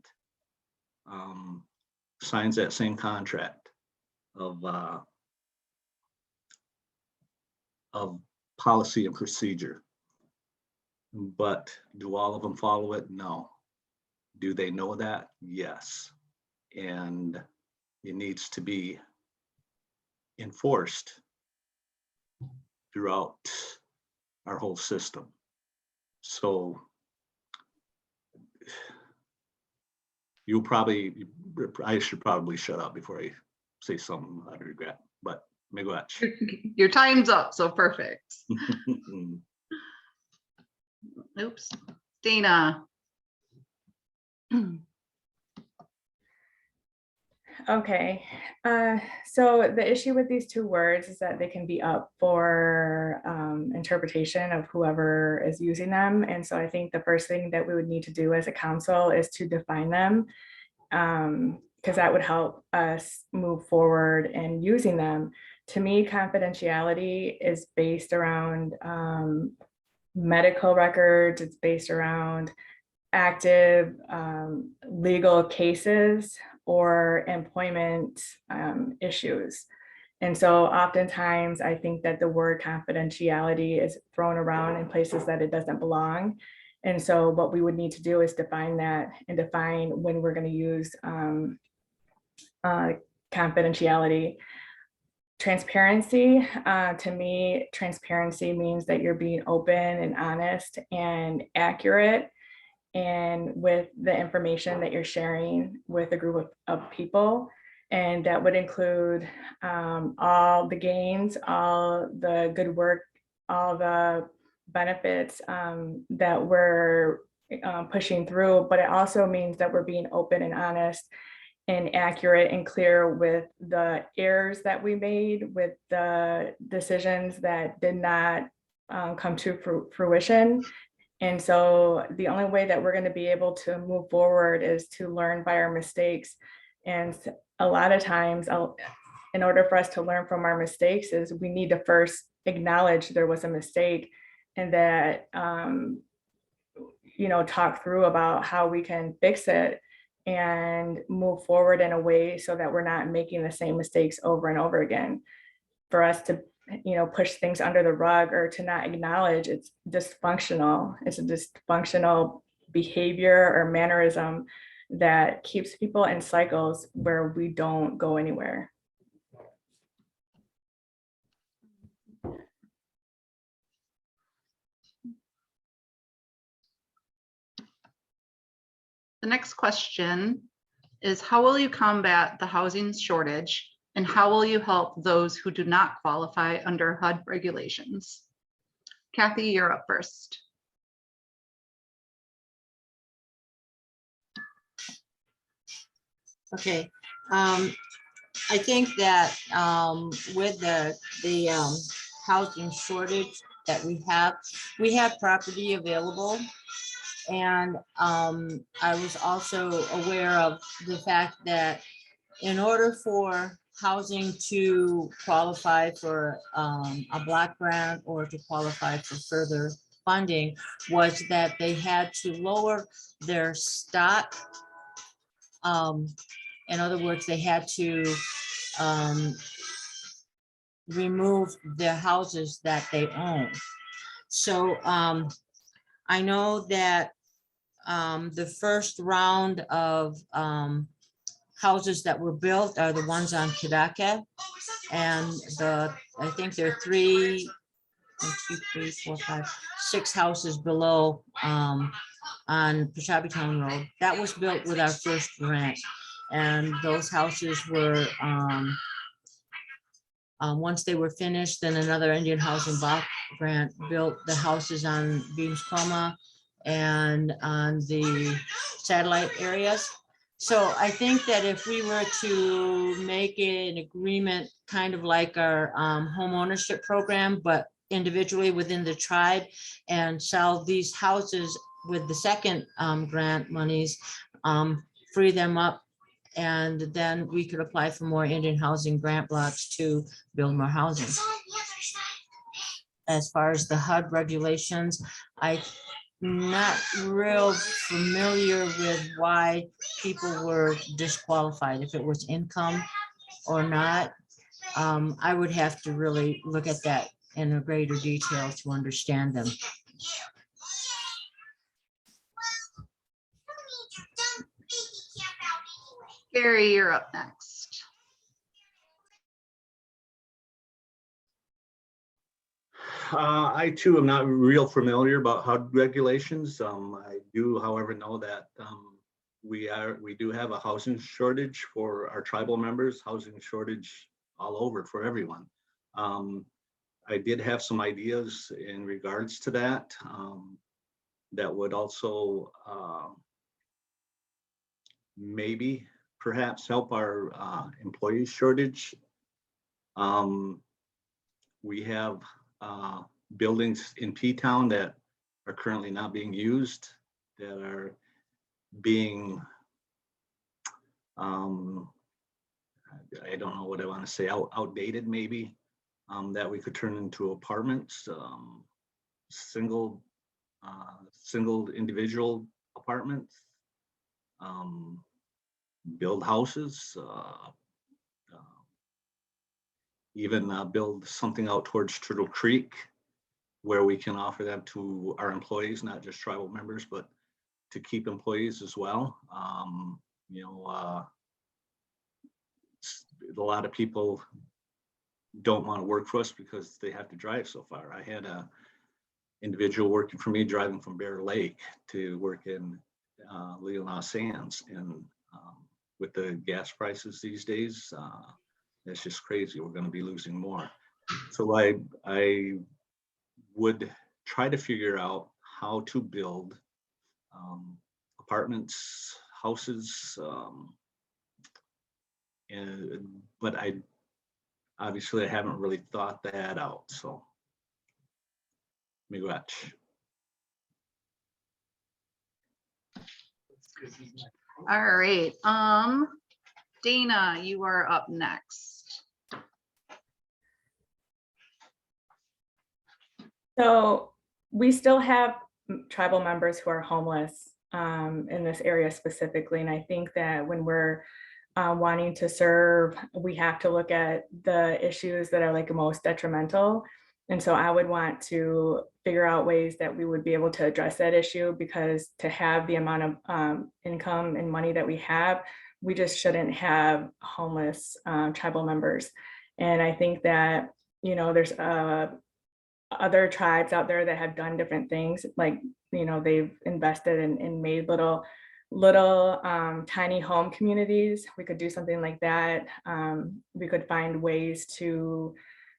signs that same contract of policy and procedure. But do all of them follow it? No. Do they know that? Yes. And it needs to be enforced throughout our whole system. So I should probably shut up before I say something I regret, but miigwech. Your time's up, so perfect. Oops, Dana. Okay, so the issue with these two words is that they can be up for interpretation of whoever is using them. And so I think the first thing that we would need to do as a council is to define them, because that would help us move forward in using them. To me, confidentiality is based around medical records. It's based around active legal cases or employment issues. And so oftentimes I think that the word confidentiality is thrown around in places that it doesn't belong. And so what we would need to do is define that and define when we're going to use confidentiality. Transparency, to me, transparency means that you're being open and honest and accurate and with the information that you're sharing with a group of people. And that would include all the gains, all the good work, all the benefits that we're pushing through, but it also means that we're being open and honest and accurate and clear with the errors that we made, with the decisions that did not come to fruition. And so the only way that we're going to be able to move forward is to learn by our mistakes. And a lot of times, in order for us to learn from our mistakes, is we need to first acknowledge there was a mistake, and that talk through about how we can fix it and move forward in a way so that we're not making the same mistakes over and over again. For us to push things under the rug or to not acknowledge it's dysfunctional. It's a dysfunctional behavior or mannerism that keeps people in cycles where we don't go anywhere. The next question is, how will you combat the housing shortage, and how will you help those who do not qualify under HUD regulations? Kathy, you're up first. Okay, I think that with the housing shortage that we have property available. And I was also aware of the fact that in order for housing to qualify for a block grant or to qualify for further funding, was that they had to lower their stock. In other words, they had to remove the houses that they own. So I know that the first round of houses that were built are the ones on Kidaka, and I think there are 6 houses below on Pashabitown Road. That was built with our first grant, and those houses were once they were finished, then another Indian Housing Block Grant built the houses on Beams Coma and on the satellite areas. So I think that if we were to make an agreement, kind of like our home ownership program, but individually within the tribe, and sell these houses with the second grant monies, free them up, and then we could apply for more Indian housing grant blocks to build more housing. As far as the HUD regulations, I'm not real familiar with why people were disqualified, if it was income or not. I would have to really look at that in a greater detail to understand them. Gary, you're up next. I too am not real familiar about HUD regulations. I do, however, know that we do have a housing shortage for our tribal members, housing shortage all over for everyone. I did have some ideas in regards to that that would also maybe perhaps help our employee shortage. We have buildings in P-Town that are currently not being used, that are being, I don't know what I want to say, outdated maybe, that we could turn into apartments, single individual apartments, build houses, even build something out towards Turtle Creek where we can offer them to our employees, not just tribal members, but to keep employees as well. A lot of people don't want to work for us because they have to drive so far. I had a individual working for me driving from Bear Lake to work in Leelanau Sands, and with the gas prices these days, it's just crazy. We're going to be losing more. So I would try to figure out how to build apartments, houses, but I obviously haven't really thought that out. So miigwech. All right, Dana, you are up next. So we still have tribal members who are homeless in this area specifically. And I think that when we're wanting to serve, we have to look at the issues that are like most detrimental. And so I would want to figure out ways that we would be able to address that issue, because to have the amount of income and money that we have, we just shouldn't have homeless tribal members. And I think that, you know, there's other tribes out there that have done different things, like, you know, they've invested and made little tiny home communities. We could do something like that. We could find ways to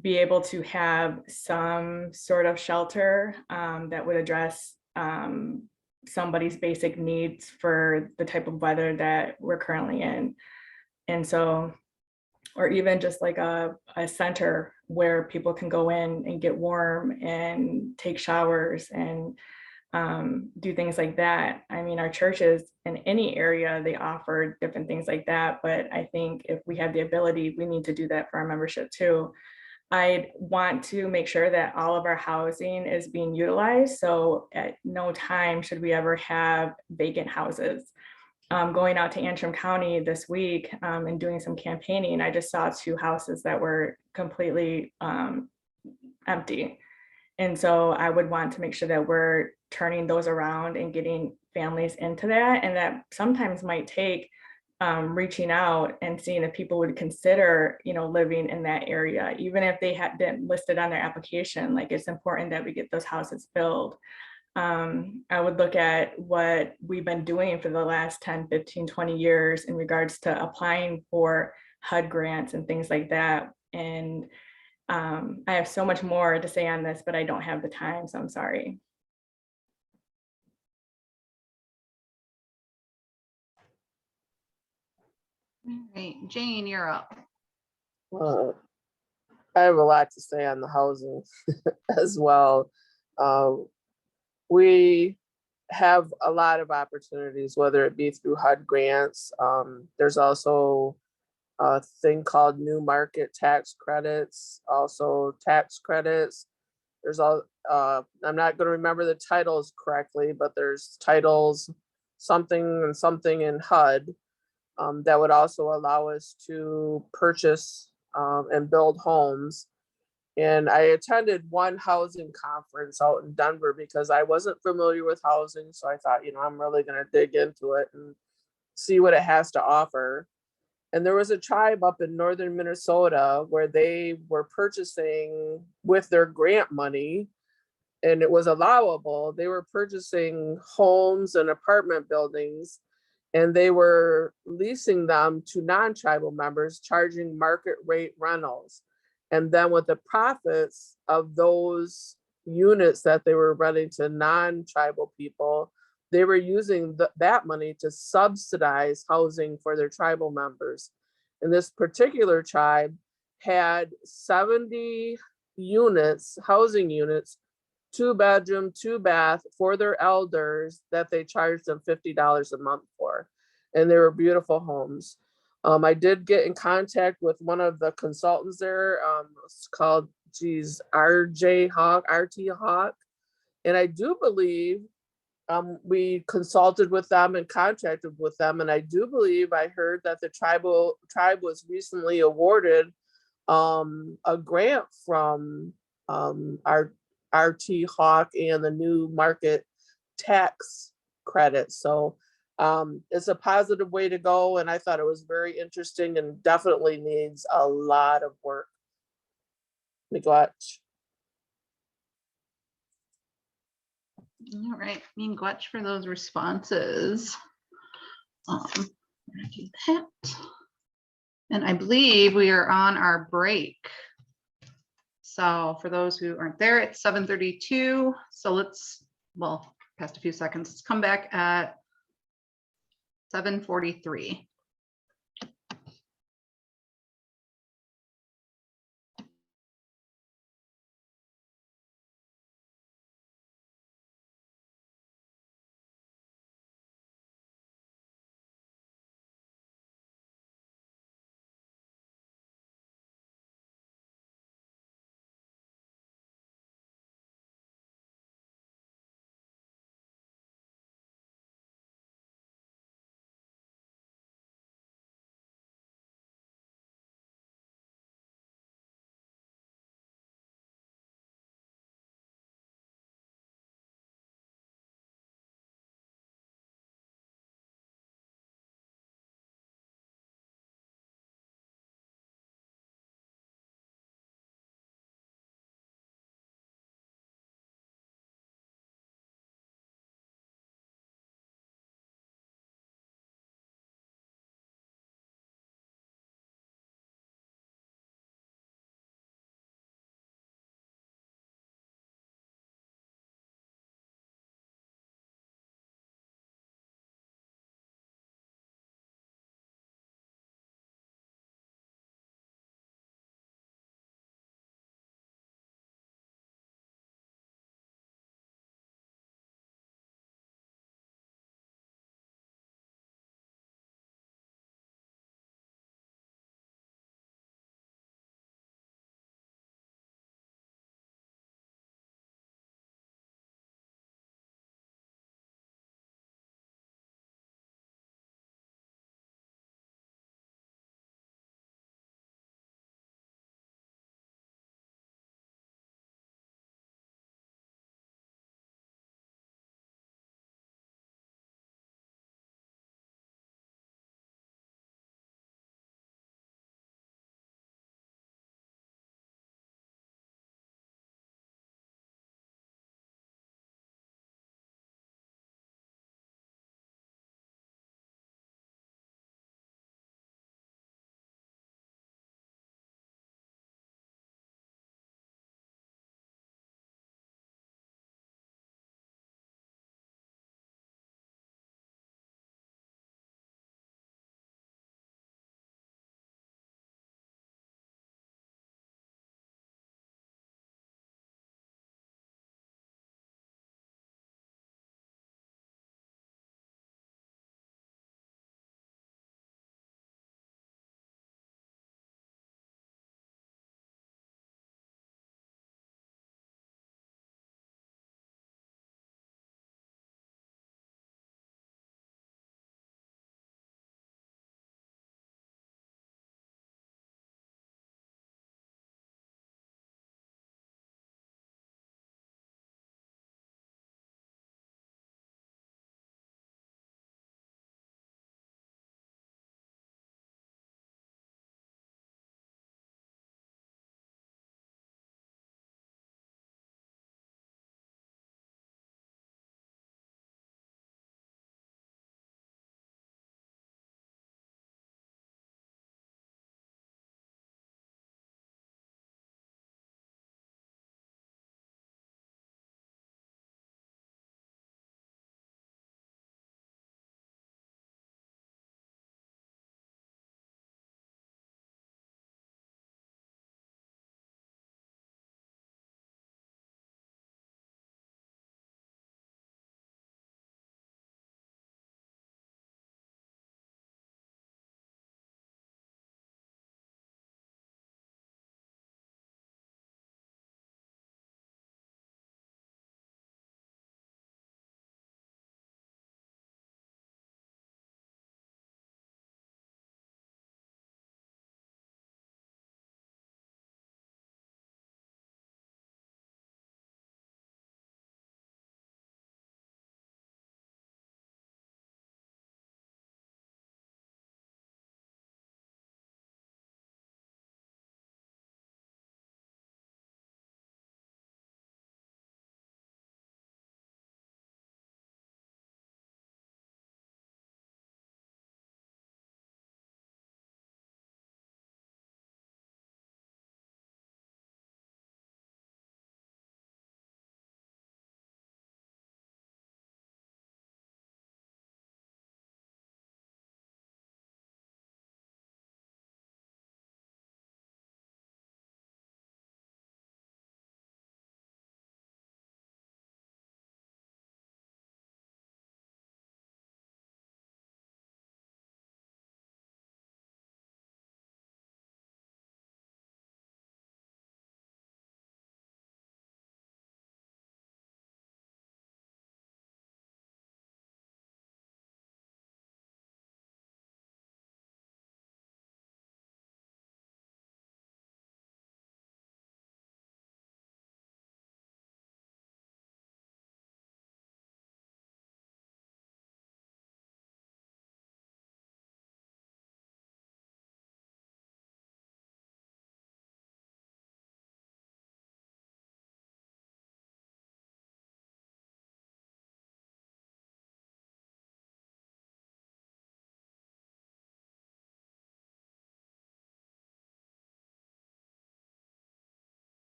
be able to have some sort of shelter that would address somebody's basic needs for the type of weather that we're currently in. And so, or even just like a center where people can go in and get warm and take showers and do things like that. I mean, our churches in any area, they offer different things like that. But I think if we have the ability, we need to do that for our membership too. I'd want to make sure that all of our housing is being utilized. So at no time should we ever have vacant houses. Going out to Antrim County this week and doing some campaigning, I just saw 2 houses that were completely empty. And so I would want to make sure that we're turning those around and getting families into that. And that sometimes might take reaching out and seeing if people would consider, you know, living in that area, even if they hadn't listed on their application. Like, it's important that we get those houses filled. I would look at what we've been doing for the last 10, 15, 20 years in regards to applying for HUD grants and things like that. And I have so much more to say on this, but I don't have the time, so I'm sorry. All right, Jane, you're up. I have a lot to say on the housing as well. We have a lot of opportunities, whether it be through HUD grants. There's also a thing called new market tax credits, also tax credits. There's all, I'm not going to remember the titles correctly, but there's titles, something and something in HUD that would also allow us to purchase and build homes. And I attended one housing conference out in Denver because I wasn't familiar with housing. So I thought, you know, I'm really going to dig into it and see what it has to offer. And there was a tribe up in northern Minnesota where they were purchasing with their grant money, and it was allowable. They were purchasing homes and apartment buildings, and they were leasing them to non-tribal members, charging market rate rentals. And then with the profits of those units that they were renting to non-tribal people, they were using that money to subsidize housing for their tribal members. And this particular tribe had 70 units, housing units, 2-bedroom, 2-bath for their elders that they charged them $50 a month for. And they were beautiful homes. I did get in contact with one of the consultants there. It's called, RT Hawk. And I do believe we consulted with them and contracted with them. And I do believe I heard that the tribe was recently awarded a grant from our RT Hawk and the new market tax credit. So it's a positive way to go. And I thought it was very interesting and definitely needs a lot of work. Miigwech. All right, miigwech for those responses. Do that. And I believe we are on our break. So for those who aren't there, it's 7:32. So let's, well, past a few seconds, let's come back at 7:43.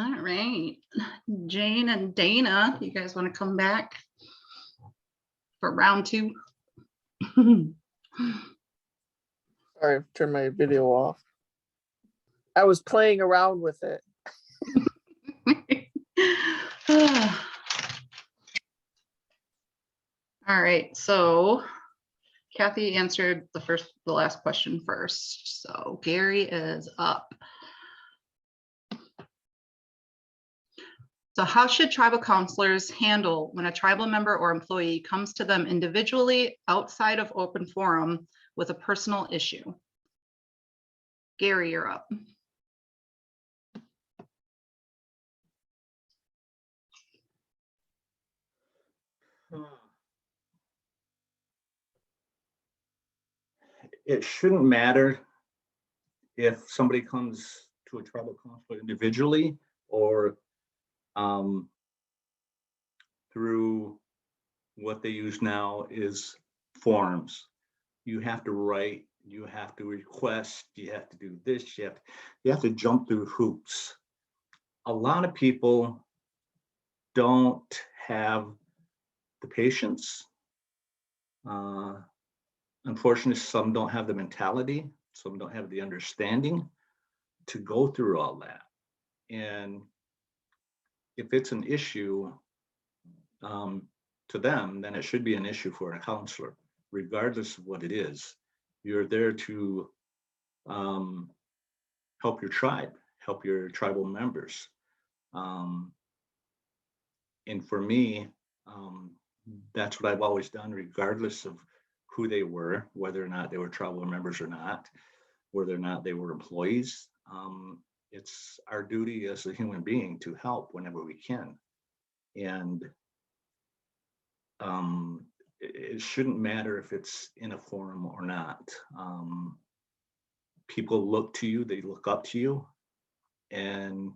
All right, Jane and Dana, you guys want to come back for round 2? Sorry, turn my video off. I was playing around with it. All right, so Kathy answered the last question first. So Gary is up. So how should tribal counselors handle when a tribal member or employee comes to them individually outside of open forum with a personal issue? Gary, you're up. It shouldn't matter if somebody comes to a tribal counselor individually or through what they use now is forms. You have to write, you have to request, you have to do this, you have to jump through hoops. A lot of people don't have the patience. Unfortunately, some don't have the mentality, some don't have the understanding to go through all that. And if it's an issue to them, then it should be an issue for a counselor, regardless of what it is. You're there to help your tribe, help your tribal members. And for me, that's what I've always done, regardless of who they were, whether or not they were tribal members or not, whether or not they were employees. It's our duty as a human being to help whenever we can. And it shouldn't matter if it's in a forum or not. People look to you, they look up to you, and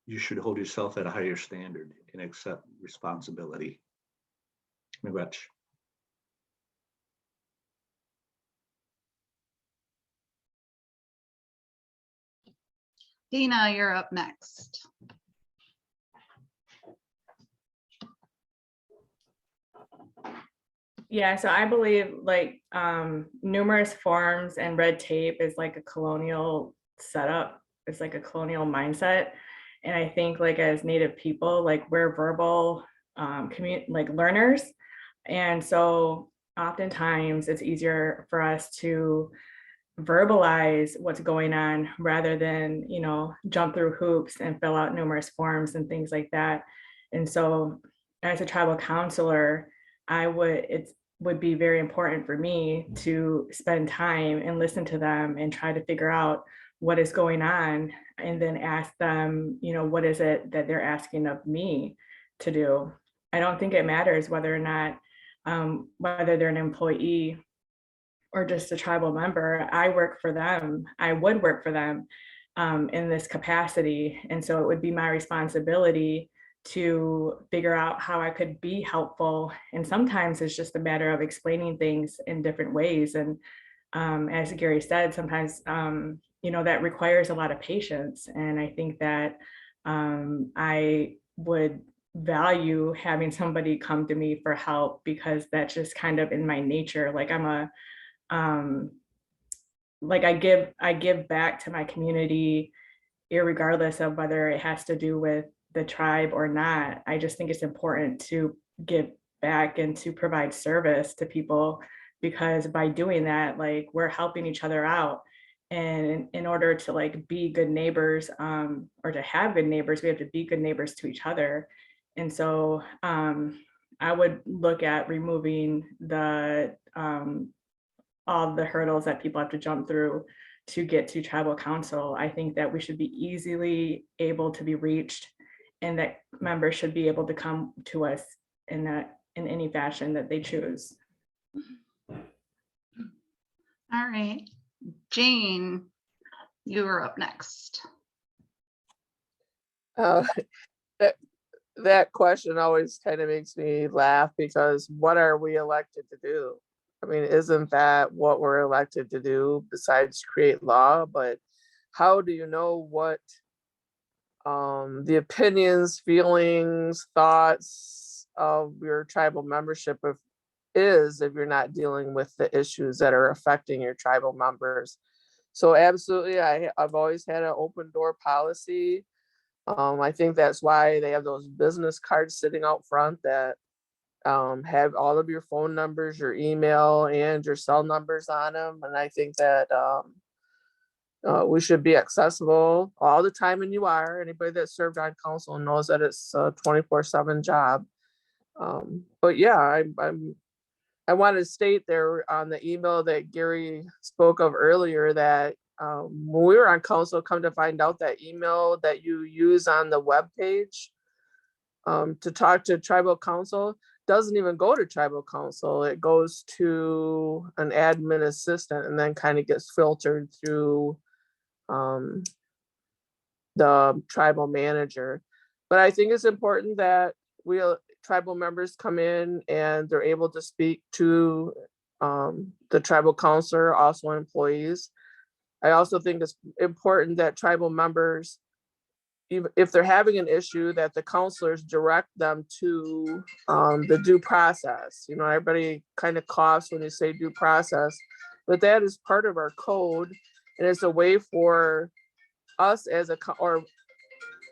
you should hold yourself at a higher standard and accept responsibility. Miigwech. Dina, you're up next. Yeah, so I believe like numerous forms and red tape is like a colonial setup. It's like a colonial mindset. And I think like as Native people, like we're verbal like learners. And so oftentimes it's easier for us to verbalize what's going on rather than, you know, jump through hoops and fill out numerous forms and things like that. And so as a tribal counselor, it would be very important for me to spend time and listen to them and try to figure out what is going on and then ask them, you know, what is it that they're asking of me to do? I don't think it matters whether or not, whether they're an employee or just a tribal member. I work for them. I would work for them in this capacity. And so it would be my responsibility to figure out how I could be helpful. And sometimes it's just a matter of explaining things in different ways. And as Gary said, sometimes, you know, that requires a lot of patience. And I think that I would value having somebody come to me for help because that's just kind of in my nature. Like like I give back to my community, irregardless of whether it has to do with the tribe or not. I just think it's important to give back and to provide service to people, because by doing that, like we're helping each other out. And in order to like be good neighbors, or to have good neighbors, we have to be good neighbors to each other. And so I would look at removing all the hurdles that people have to jump through to get to tribal council. I think that we should be easily able to be reached, and that members should be able to come to us in any fashion that they choose. All right, Jane, you are up next. That question always kind of makes me laugh, because what are we elected to do? I mean, isn't that what we're elected to do besides create law? But how do you know what the opinions, feelings, thoughts of your tribal membership if you're not dealing with the issues that are affecting your tribal members. So absolutely, I've always had an open door policy. I think that's why they have those business cards sitting out front that have all of your phone numbers, your email, and your cell numbers on them. And I think that we should be accessible all the time, and you are. Anybody that served on council knows that it's a 24/7 job. But yeah, I wanted to state there on the email that Gary spoke of earlier that when we were on council, come to find out that email that you use on the webpage to talk to tribal council doesn't even go to tribal council. It goes to an admin assistant and then kind of gets filtered through the tribal manager. But I think it's important that tribal members come in and they're able to speak to the tribal councilor, also employees. I also think it's important that tribal members, if they're having an issue, that the counselors direct them to the due process. You know, everybody kind of coughs when you say due process, but that is part of our code. And it's a way for us or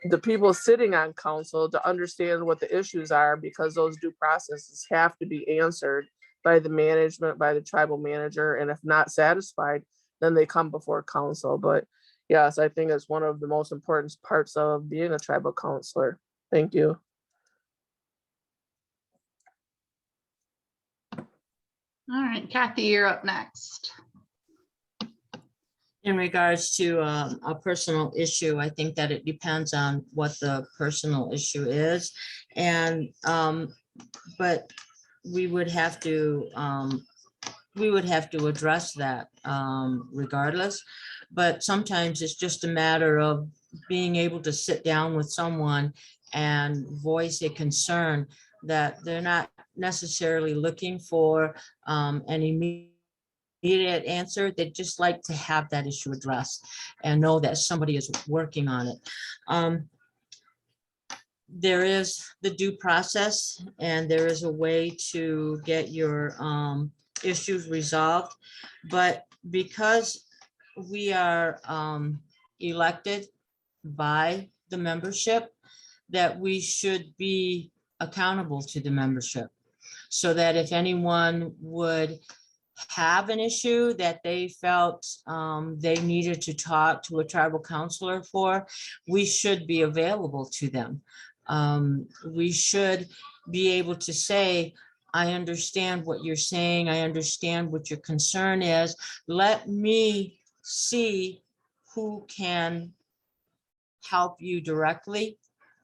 the people sitting on council to understand what the issues are, because those due processes have to be answered by the management, by the tribal manager. And if not satisfied, then they come before council. But yes, I think it's one of the most important parts of being a tribal counselor. Thank you. All right, Kathy, you're up next. In regards to a personal issue, I think that it depends on what the personal issue is. And, but we would have to address that regardless. But sometimes it's just a matter of being able to sit down with someone and voice a concern that they're not necessarily looking for an immediate answer. They just like to have that issue addressed and know that somebody is working on it. There is the due process, and there is a way to get your issues resolved. But because we are elected by the membership, that we should be accountable to the membership, so that if anyone would have an issue that they felt they needed to talk to a tribal counselor for, we should be available to them. We should be able to say, I understand what you're saying. I understand what your concern is. Let me see who can help you directly,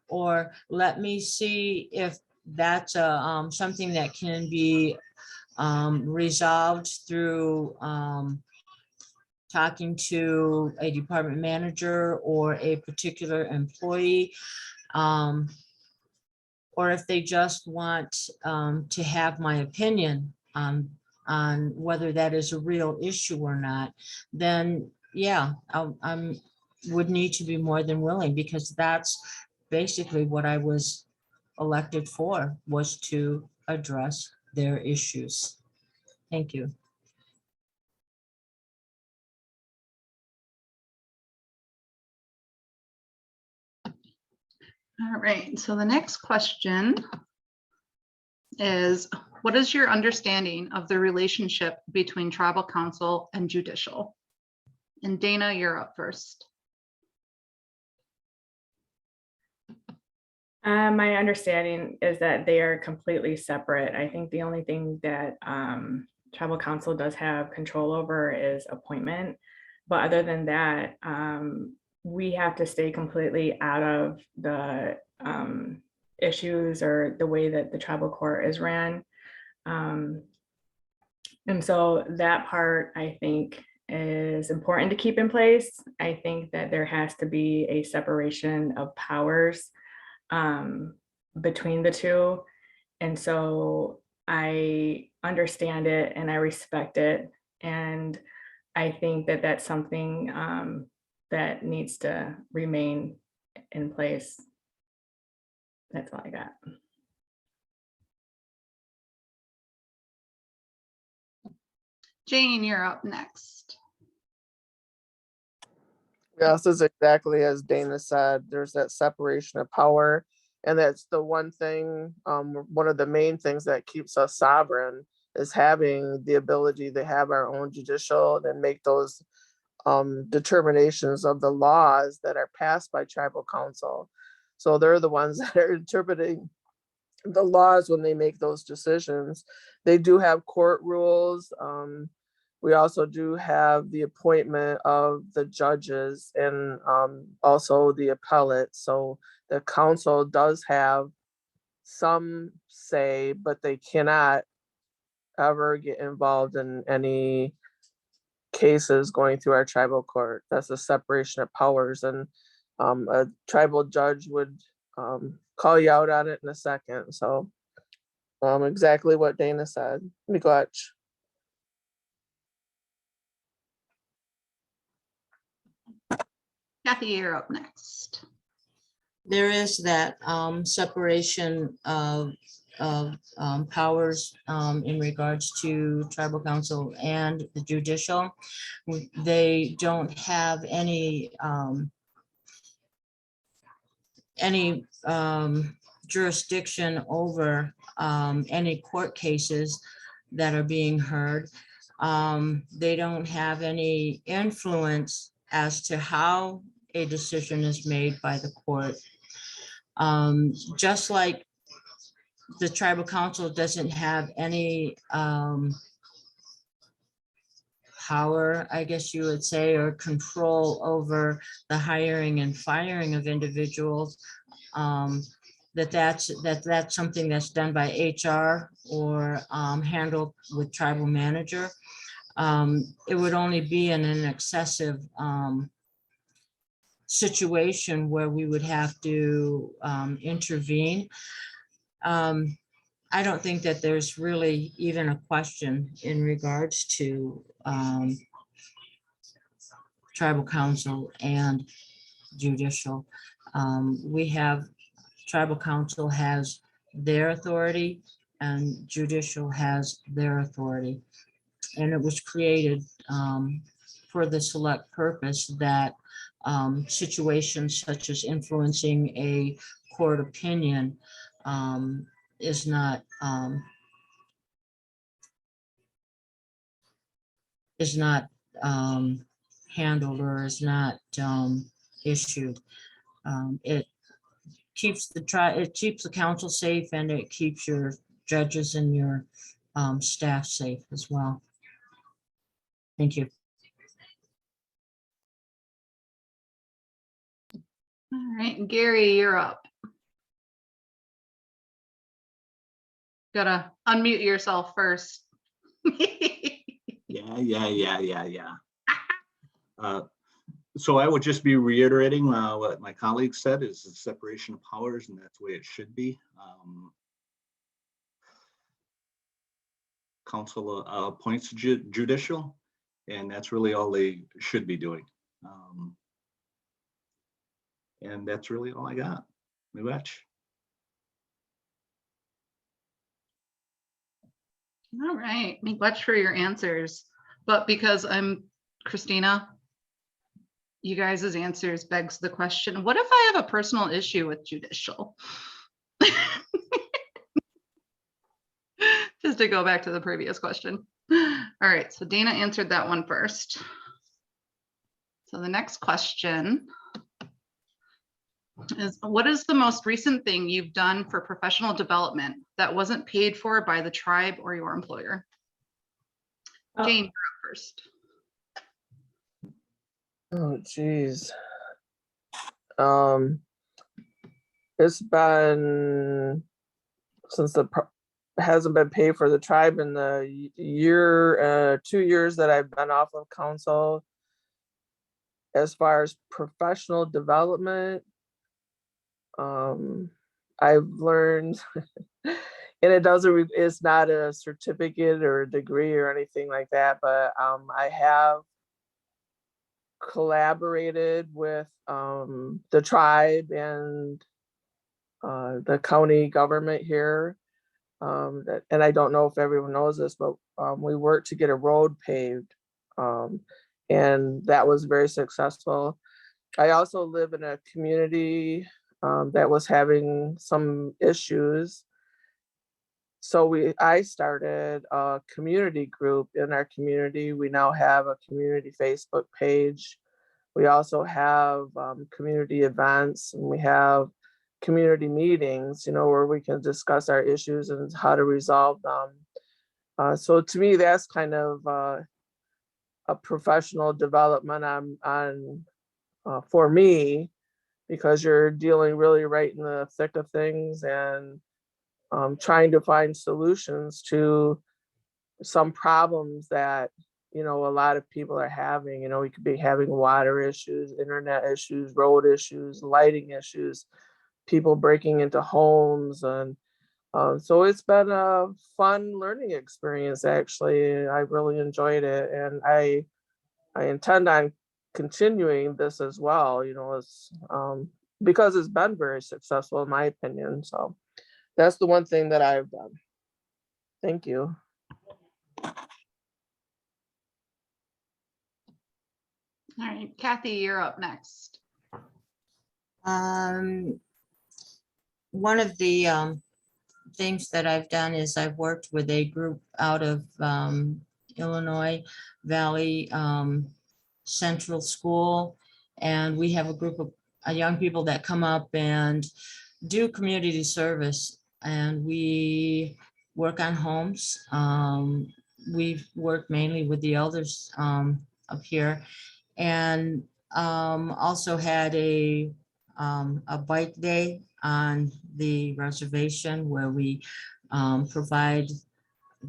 or let me see if that's something that can be resolved through talking to a department manager or a particular employee, or if they just want to have my opinion on whether that is a real issue or not, then yeah, I would need to be more than willing, because that's basically what I was elected for, was to address their issues. Thank you. All right, so the next question is, what is your understanding of the relationship between tribal council and judicial? And Dana, you're up first. My understanding is that they are completely separate. I think the only thing that tribal council does have control over is appointment. But other than that, we have to stay completely out of the issues or the way that the tribal court is ran. And so that part, I think, is important to keep in place. I think that there has to be a separation of powers between the two. And so I understand it and I respect it. And I think that that's something that needs to remain in place. That's all I got. Jane, you're up next. Yes, it's exactly as Dana said, there's that separation of power. And that's the one thing, one of the main things that keeps us sovereign is having the ability to have our own judicial and make those determinations of the laws that are passed by tribal council. So they're the ones that are interpreting the laws when they make those decisions. They do have court rules. We also do have the appointment of the judges and also the appellate. So the council does have some say, but they cannot ever get involved in any cases going through our tribal court. That's a separation of powers, and a tribal judge would call you out on it in a second. So exactly what Dana said. Miigwech. Kathy, you're up next. There is that separation of powers in regards to tribal council and the judicial. They don't have any jurisdiction over any court cases that are being heard. They don't have any influence as to how a decision is made by the court. Just like the tribal council doesn't have any power, I guess you would say, or control over the hiring and firing of individuals, that's something that's done by HR or handled with tribal manager. It would only be in an excessive situation where we would have to intervene. I don't think that there's really even a question in regards to tribal council and judicial. We have, tribal council has their authority and judicial has their authority. And it was created for the select purpose that situations such as influencing a court opinion is not handled or is not issued. It keeps the council safe, and it keeps your judges and your staff safe as well. Thank you. All right, Gary, you're up. Gotta unmute yourself first. Yeah. So I would just be reiterating what my colleague said is the separation of powers, and that's the way it should be. Council appoints judicial, and that's really all they should be doing. And that's really all I got. Miigwech. All right, much for your answers. But because I'm Christina, you guys' answers begs the question, what if I have a personal issue with judicial? Just to go back to the previous question. All right, so Dana answered that one first. So the next question is, what is the most recent thing you've done for professional development that wasn't paid for by the tribe or your employer? Jane, you're up first. Oh, geez. It's been since hasn't been paid for the tribe in the year, 2 years that I've been off of council. As far as professional development, I've learned, and it's not a certificate or a degree or anything like that, but I have collaborated with the tribe and the county government here. And I don't know if everyone knows this, but we worked to get a road paved, and that was very successful. I also live in a community that was having some issues. So I started a community group in our community. We now have a community Facebook page. We also have community events, and we have community meetings, where we can discuss our issues and how to resolve them. So to me, that's kind of a professional development on for me, because you're dealing really right in the thick of things and trying to find solutions to some problems that a lot of people are having. We could be having water issues, internet issues, road issues, lighting issues, people breaking into homes. And so it's been a fun learning experience, actually. I really enjoyed it, and I intend on continuing this as well. It's because it's been very successful in my opinion. So that's the one thing that I've done. Thank you. All right, Kathy, you're up next. One of the things that I've done is I've worked with a group out of Illinois Valley Central School, and we have a group of young people that come up and do community service, and we work on homes. We've worked mainly with the elders up here, and also had a bike day on the reservation where we provide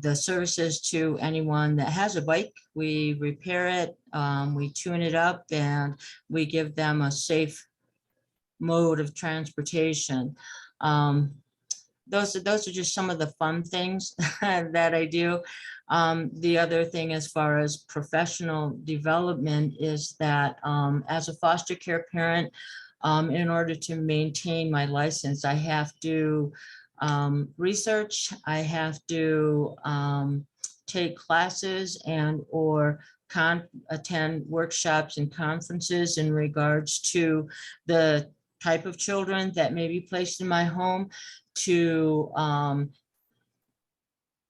the services to anyone that has a bike. We repair it, we tune it up, and we give them a safe mode of transportation. Those are just some of the fun things that I do. The other thing, as far as professional development, is that as a foster care parent, in order to maintain my license, I have to research, I have to take classes and or attend workshops and conferences in regards to the type of children that may be placed in my home, to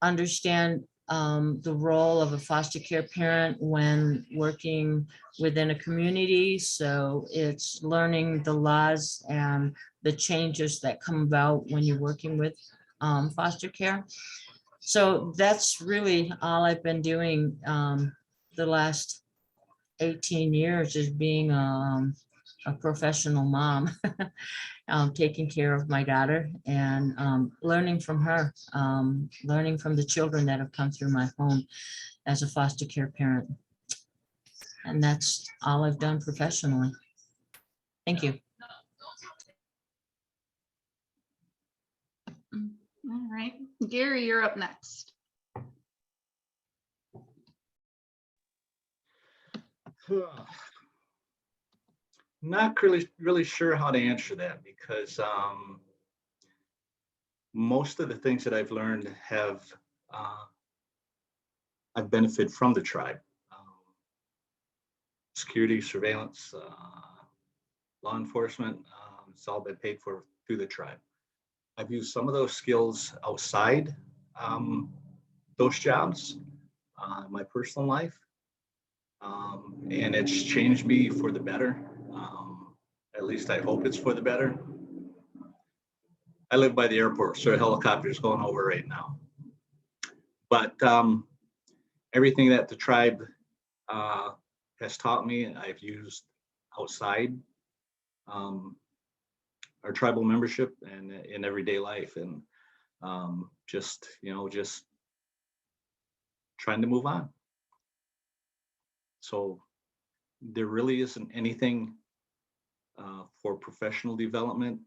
understand the role of a foster care parent when working within a community. So it's learning the laws and the changes that come about when you're working with foster care. So that's really all I've been doing the last 18 years, is being a professional mom. Taking care of my daughter and learning from her, learning from the children that have come through my home as a foster care parent. And that's all I've done professionally. Thank you. All right, Gary, you're up next. Not really sure how to answer that, because most of the things that I've learned I've benefited from the tribe. Security, surveillance, law enforcement, it's all been paid for through the tribe. I've used some of those skills outside those jobs, my personal life, and it's changed me for the better. At least I hope it's for the better. I live by the airport, so a helicopter is going over right now. But everything that the tribe has taught me, I've used outside our tribal membership and in everyday life, and just trying to move on. So there really isn't anything for professional development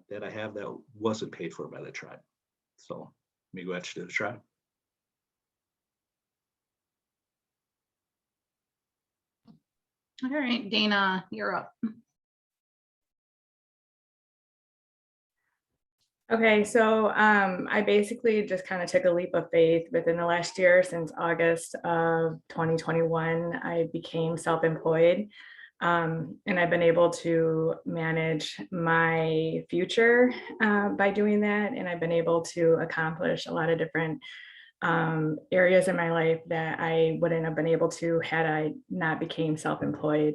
that I have that wasn't paid for by the tribe. So miigwech to the tribe. All right, Dana, you're up. Okay, so I basically just kind of took a leap of faith within the last year. Since August of 2021, I became self-employed, and I've been able to manage my future by doing that. And I've been able to accomplish a lot of different areas in my life that I wouldn't have been able to had I not became self-employed.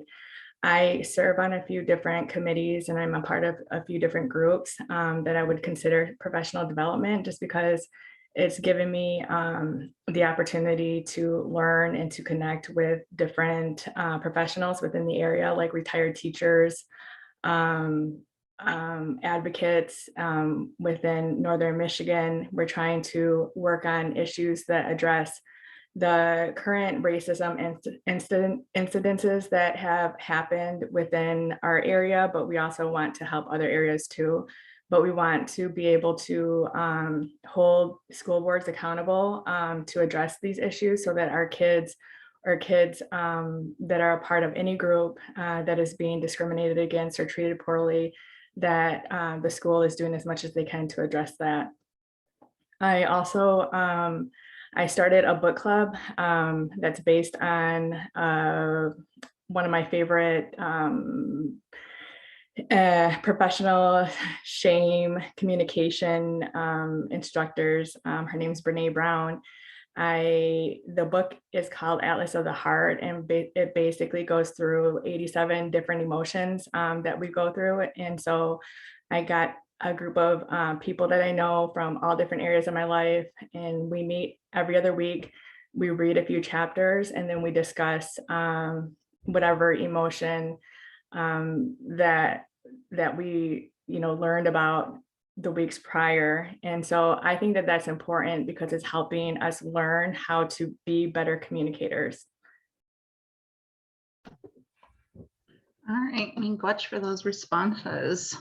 I serve on a few different committees and I'm a part of a few different groups that I would consider professional development, just because it's given me the opportunity to learn and to connect with different professionals within the area, like retired teachers, advocates within Northern Michigan. We're trying to work on issues that address the current racism incidences that have happened within our area, but we also want to help other areas too. But we want to be able to hold school boards accountable to address these issues so that our kids that are a part of any group that is being discriminated against or treated poorly, that the school is doing as much as they can to address that. I also I started a book club that's based on one of my favorite professional shame communication instructors. Her name's Brene Brown. The book is called Atlas of the Heart, and it basically goes through 87 different emotions that we go through. And so I got a group of people that I know from all different areas of my life, and we meet every other week. We read a few chapters and then we discuss whatever emotion that we learned about the weeks prior. And so I think that that's important because it's helping us learn how to be better communicators. All right, Glutch for those responses.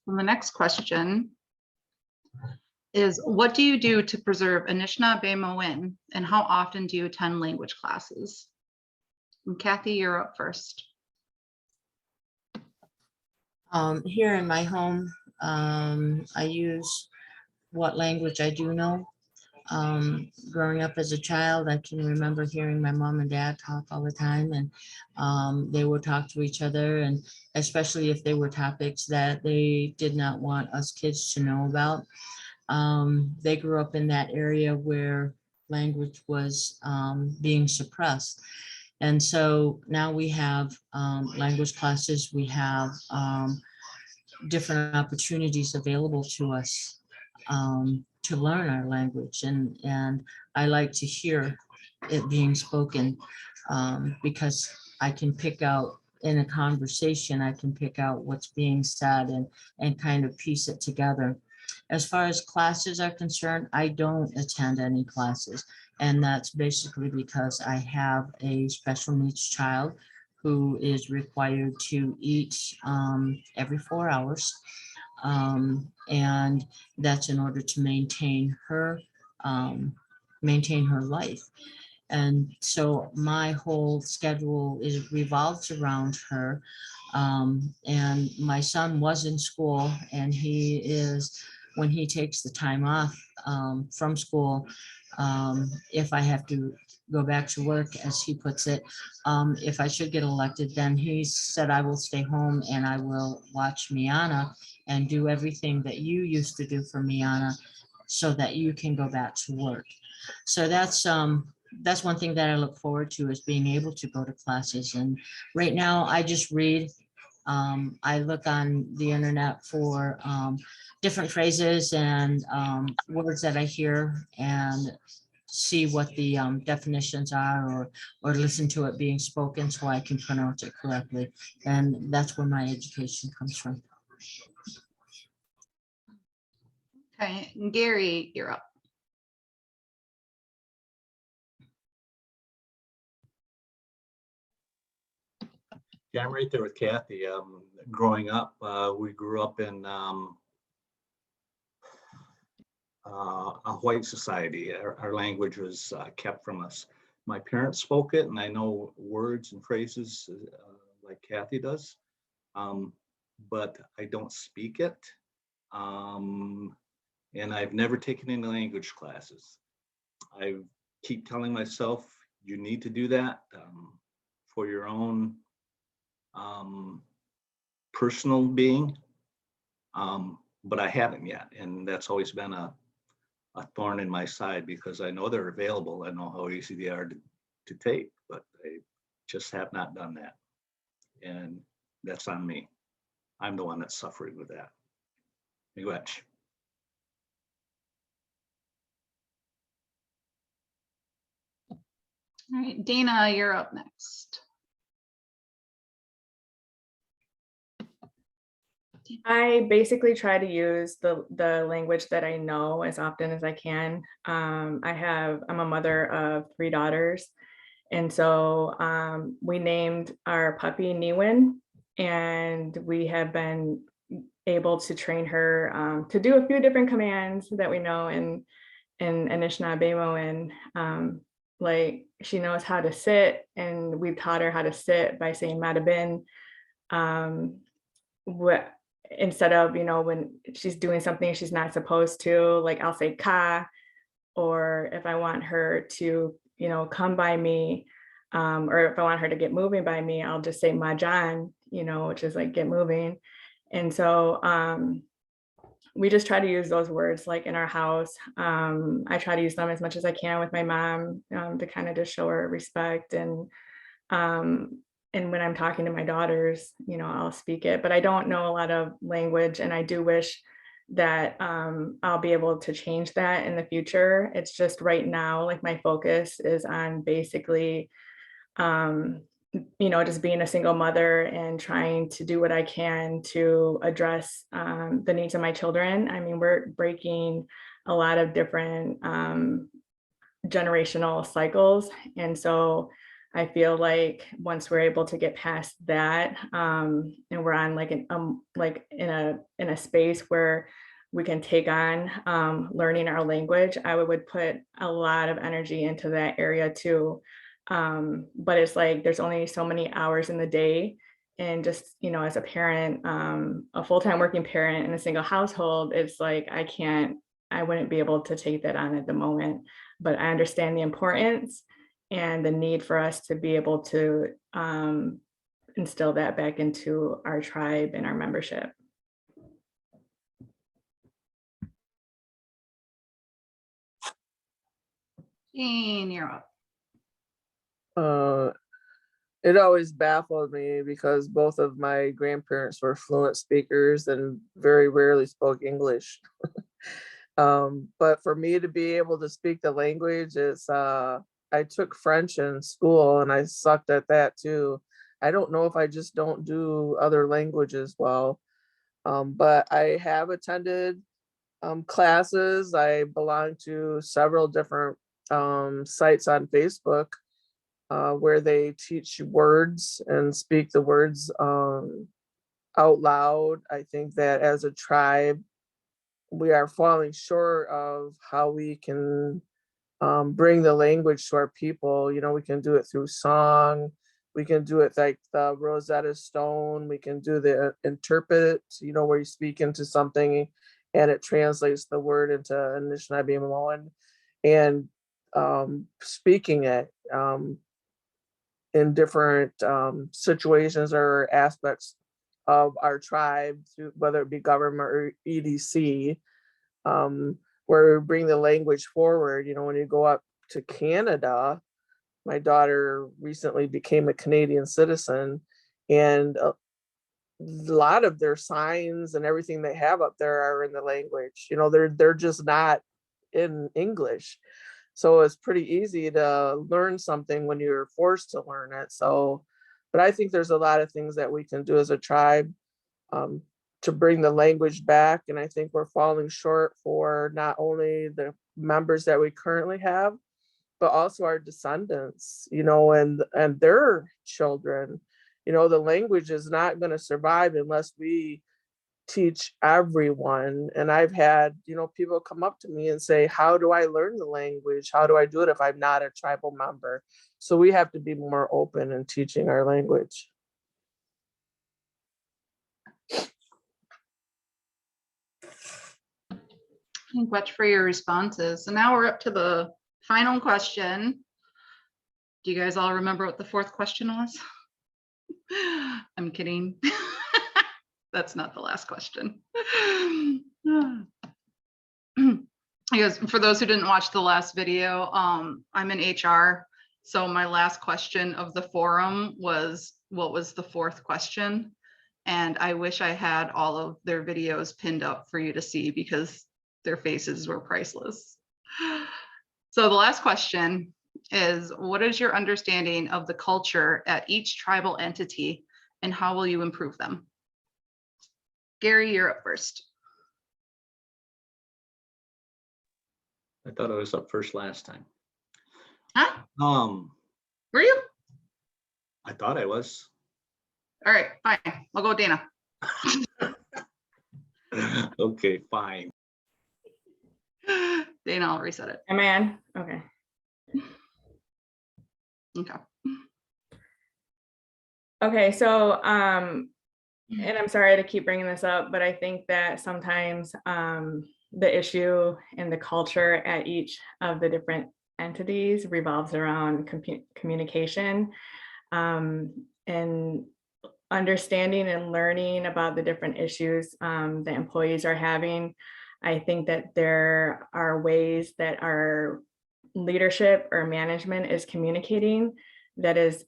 And the next question is, what do you do to preserve Anishinaabe and how often do you attend language classes? And Kathy, you're up first. Here in my home, I use what language I do know. Growing up as a child, I can remember hearing my mom and dad talk all the time, and they would talk to each other, and especially if they were topics that they did not want us kids to know about. They grew up in that area where language was being suppressed. And so now we have language classes, we have different opportunities available to us to learn our language. And I like to hear it being spoken because I can pick out in a conversation, I can pick out what's being said and kind of piece it together. As far as classes are concerned, I don't attend any classes. And that's basically because I have a special needs child who is required to eat every 4 hours. And that's in order to maintain her life. And so my whole schedule revolves around her. And my son was in school, and when he takes the time off from school, if I have to go back to work, as he puts it, if I should get elected, then he said, I will stay home and I will watch Miana and do everything that you used to do for Miana so that you can go back to work. So that's one thing that I look forward to, is being able to go to classes. And right now I just read. I look on the internet for different phrases and words that I hear and see what the definitions are, or listen to it being spoken so I can pronounce it correctly. And that's where my education comes from. Okay, Gary, you're up. Yeah, I'm right there with Kathy. Growing up, we grew up in a white society. Our language was kept from us. My parents spoke it, and I know words and phrases like Kathy does, but I don't speak it. And I've never taken any language classes. I keep telling myself, you need to do that for your own personal being, but I haven't yet, and that's always been a thorn in my side because I know they're available. I know how easy they are to take, but I just have not done that, and that's on me. I'm the one that's suffering with that. Miigwech. All right, Dana, you're up next. I basically try to use the language that I know as often as I can. I'm a mother of 3 daughters. And so we named our puppy Niwin, and we have been able to train her to do a few different commands that we know in Anishinaabe, and like she knows how to sit, and we've taught her how to sit by saying Madabin. What instead of, when she's doing something she's not supposed to, like I'll say ka, or if I want her to, come by me, or if I want her to get moving by me, I'll just say majan, which is like get moving. And so we just try to use those words like in our house. I try to use them as much as I can with my mom to kind of just show her respect. And when I'm talking to my daughters, I'll speak it, but I don't know a lot of language, and I do wish that I'll be able to change that in the future. It's just right now, like my focus is on basically, just being a single mother and trying to do what I can to address the needs of my children. I mean, we're breaking a lot of different generational cycles. And so I feel like once we're able to get past that, and we're on like in a space where we can take on learning our language, I would put a lot of energy into that area too. But it's like there's only so many hours in the day, and just as a parent, a full-time working parent in a single household, it's like I wouldn't be able to take that on at the moment. But I understand the importance and the need for us to be able to instill that back into our tribe and our membership. Jane, you're up. It always baffled me because both of my grandparents were fluent speakers and very rarely spoke English. But for me to be able to speak the language is, I took French in school and I sucked at that too. I don't know if I just don't do other languages well, but I have attended classes. I belong to several different sites on Facebook where they teach words and speak the words out loud. I think that as a tribe, we are falling short of how we can bring the language to our people. We can do it through song. We can do it like the Rosetta Stone. We can do the interpret, where you speak into something and it translates the word into Anishinaabe and speaking it in different situations or aspects of our tribe, through whether it be government or EDC, where we bring the language forward. When you go up to Canada, my daughter recently became a Canadian citizen, and a lot of their signs and everything they have up there are in the language. They're just not in English. So it's pretty easy to learn something when you're forced to learn it. So, but I think there's a lot of things that we can do as a tribe to bring the language back. And I think we're falling short for not only the members that we currently have, but also our descendants, and their children. The language is not going to survive unless we teach everyone. And I've had, people come up to me and say, how do I learn the language? How do I do it if I'm not a tribal member? So we have to be more open in teaching our language. Thank you much for your responses. So now we're up to the final question. Do you guys all remember what the fourth question was? I'm kidding. That's not the last question. Because for those who didn't watch the last video, I'm in HR. So my last question of the forum was, what was the fourth question? And I wish I had all of their videos pinned up for you to see because their faces were priceless. So the last question is, what is your understanding of the culture at each tribal entity and how will you improve them? Gary, you're up first. I thought I was up first last time. Huh? Were you? I thought I was. All right, fine. I'll go with Dana. Okay, fine. Dana, I'll reset it. Am I on? Okay. Okay. Okay, so and I'm sorry to keep bringing this up, but I think that sometimes the issue and the culture at each of the different entities revolves around communication and understanding and learning about the different issues that employees are having. I think that there are ways that our leadership or management is communicating that is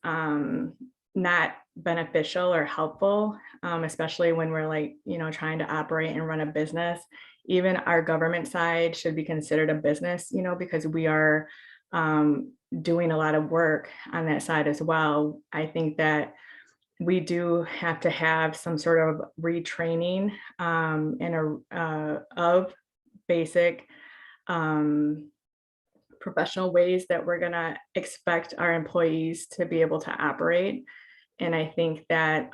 not beneficial or helpful, especially when we're trying to operate and run a business. Even our government side should be considered a business, because we are doing a lot of work on that side as well. I think that we do have to have some sort of retraining of basic professional ways that we're going to expect our employees to be able to operate. And I think that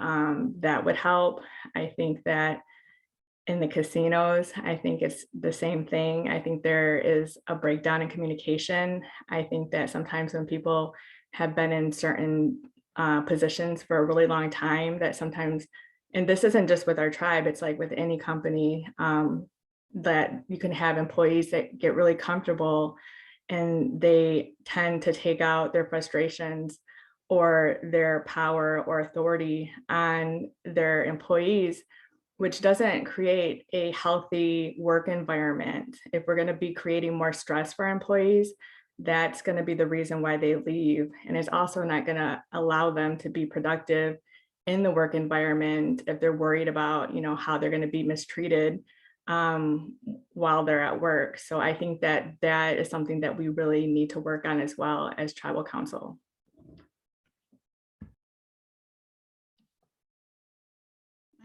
that would help. I think that in the casinos, I think it's the same thing. I think there is a breakdown in communication. I think that sometimes when people have been in certain positions for a really long time, that sometimes, and this isn't just with our tribe, it's like with any company, that you can have employees that get really comfortable and they tend to take out their frustrations or their power or authority on their employees, which doesn't create a healthy work environment. If we're going to be creating more stress for our employees, that's going to be the reason why they leave. And it's also not going to allow them to be productive in the work environment if they're worried about, how they're going to be mistreated while they're at work. So I think that that is something that we really need to work on as well as tribal council.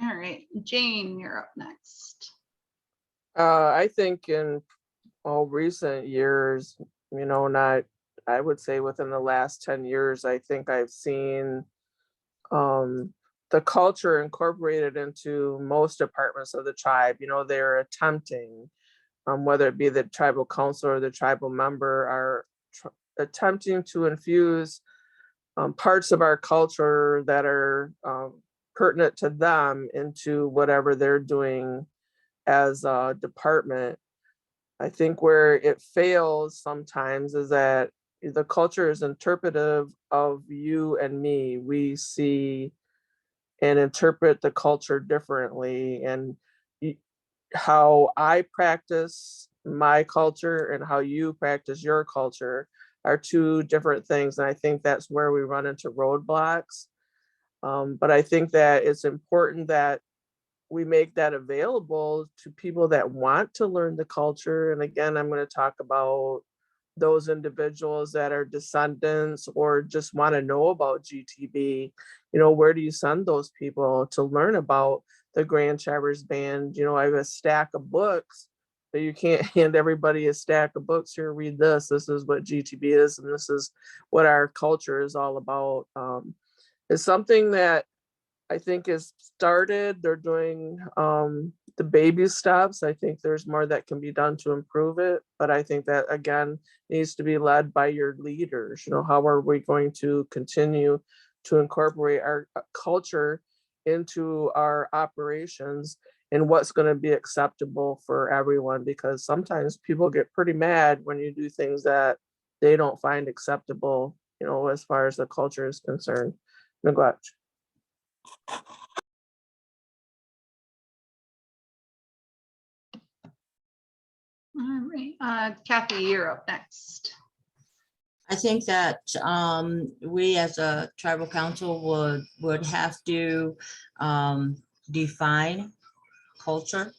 All right, Jane, you're up next. I think in all recent years, I would say within the last 10 years, I think I've seen the culture incorporated into most departments of the tribe. They're attempting, whether it be the tribal council or the tribal member, are attempting to infuse parts of our culture that are pertinent to them into whatever they're doing as a department. I think where it fails sometimes is that the culture is interpretive of you and me. We see and interpret the culture differently, and how I practice my culture and how you practice your culture are two different things. And I think that's where we run into roadblocks. But I think that it's important that we make that available to people that want to learn the culture. And again, I'm going to talk about those individuals that are descendants or just want to know about GTB. Where do you send those people to learn about the Grand Traverse Band? I have a stack of books, but you can't hand everybody a stack of books. Here, read this. This is what GTB is, and this is what our culture is all about. It's something that I think is started. They're doing the baby steps. I think there's more that can be done to improve it. But I think that again needs to be led by your leaders. You know, how are we going to continue to incorporate our culture into our operations and what's going to be acceptable for everyone? Because sometimes people get pretty mad when you do things that they don't find acceptable, you know, as far as the culture is concerned. Neglect. All right, Kathy, you're up next. I think that we as a tribal council would have to define culture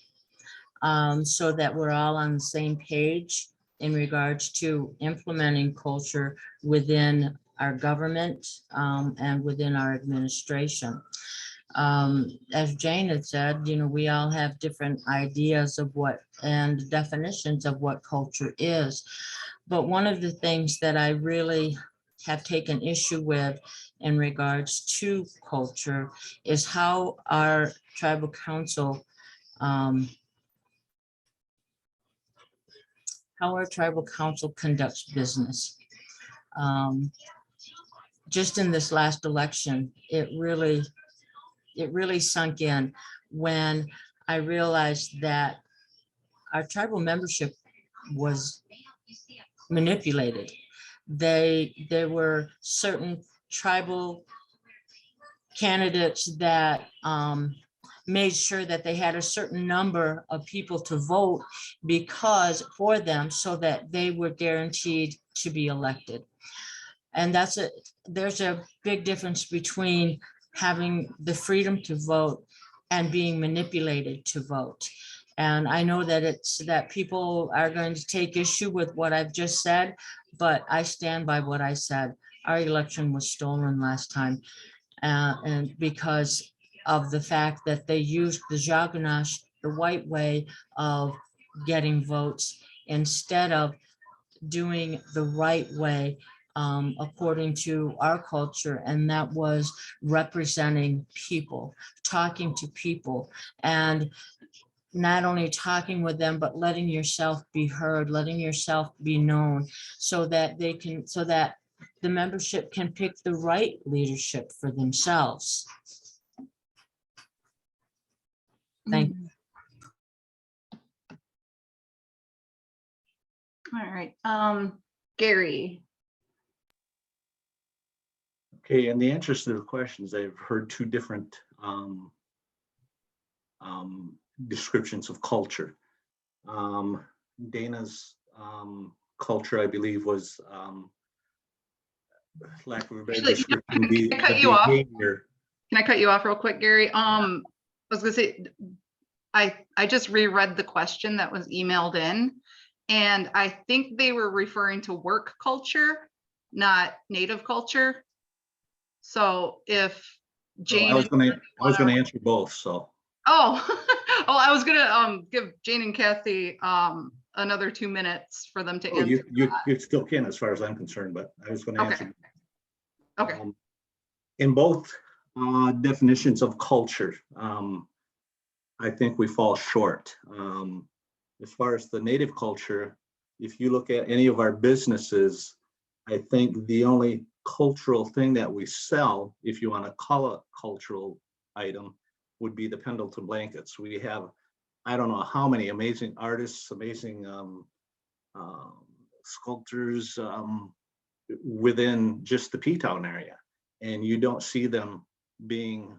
so that we're all on the same page in regards to implementing culture within our government and within our administration. As Jane had said, you know, we all have different ideas of what and definitions of what culture is. But one of the things that I really have taken issue with in regards to culture is how our tribal council conducts business. Just in this last election, it really sunk in when I realized that our tribal membership was manipulated. There were certain tribal candidates that made sure that they had a certain number of people to vote for them so that they were guaranteed to be elected. And there's a big difference between having the freedom to vote and being manipulated to vote. And I know that people are going to take issue with what I've just said, but I stand by what I said. Our election was stolen last time. And because of the fact that they used the Jaganash, the white way of getting votes, instead of doing the right way according to our culture, and that was representing people, talking to people, and not only talking with them, but letting yourself be heard, letting yourself be known, so that the membership can pick the right leadership for themselves. Thank you. All right, Gary. Okay, in the interest of the questions, I've heard two different descriptions of culture. Dana's culture, I believe, was lack of a better Actually, description, can I cut you off? behavior. Can I cut you off real quick, Gary? I was gonna say, I just reread the question that was emailed in, and I think they were referring to work culture, not native culture. So if Jane, I was going to answer both. So. Oh, well, I was gonna give Jane and Kathy another 2 minutes for them to answer. You still can, as far as I'm concerned, but I was going to answer. Okay. In both definitions of culture, I think we fall short. As far as the native culture, if you look at any of our businesses, I think the only cultural thing that we sell, if you want to call it cultural item, would be the Pendleton blankets. We have, I don't know how many amazing artists, amazing sculptors within just the P-Town area, and you don't see them being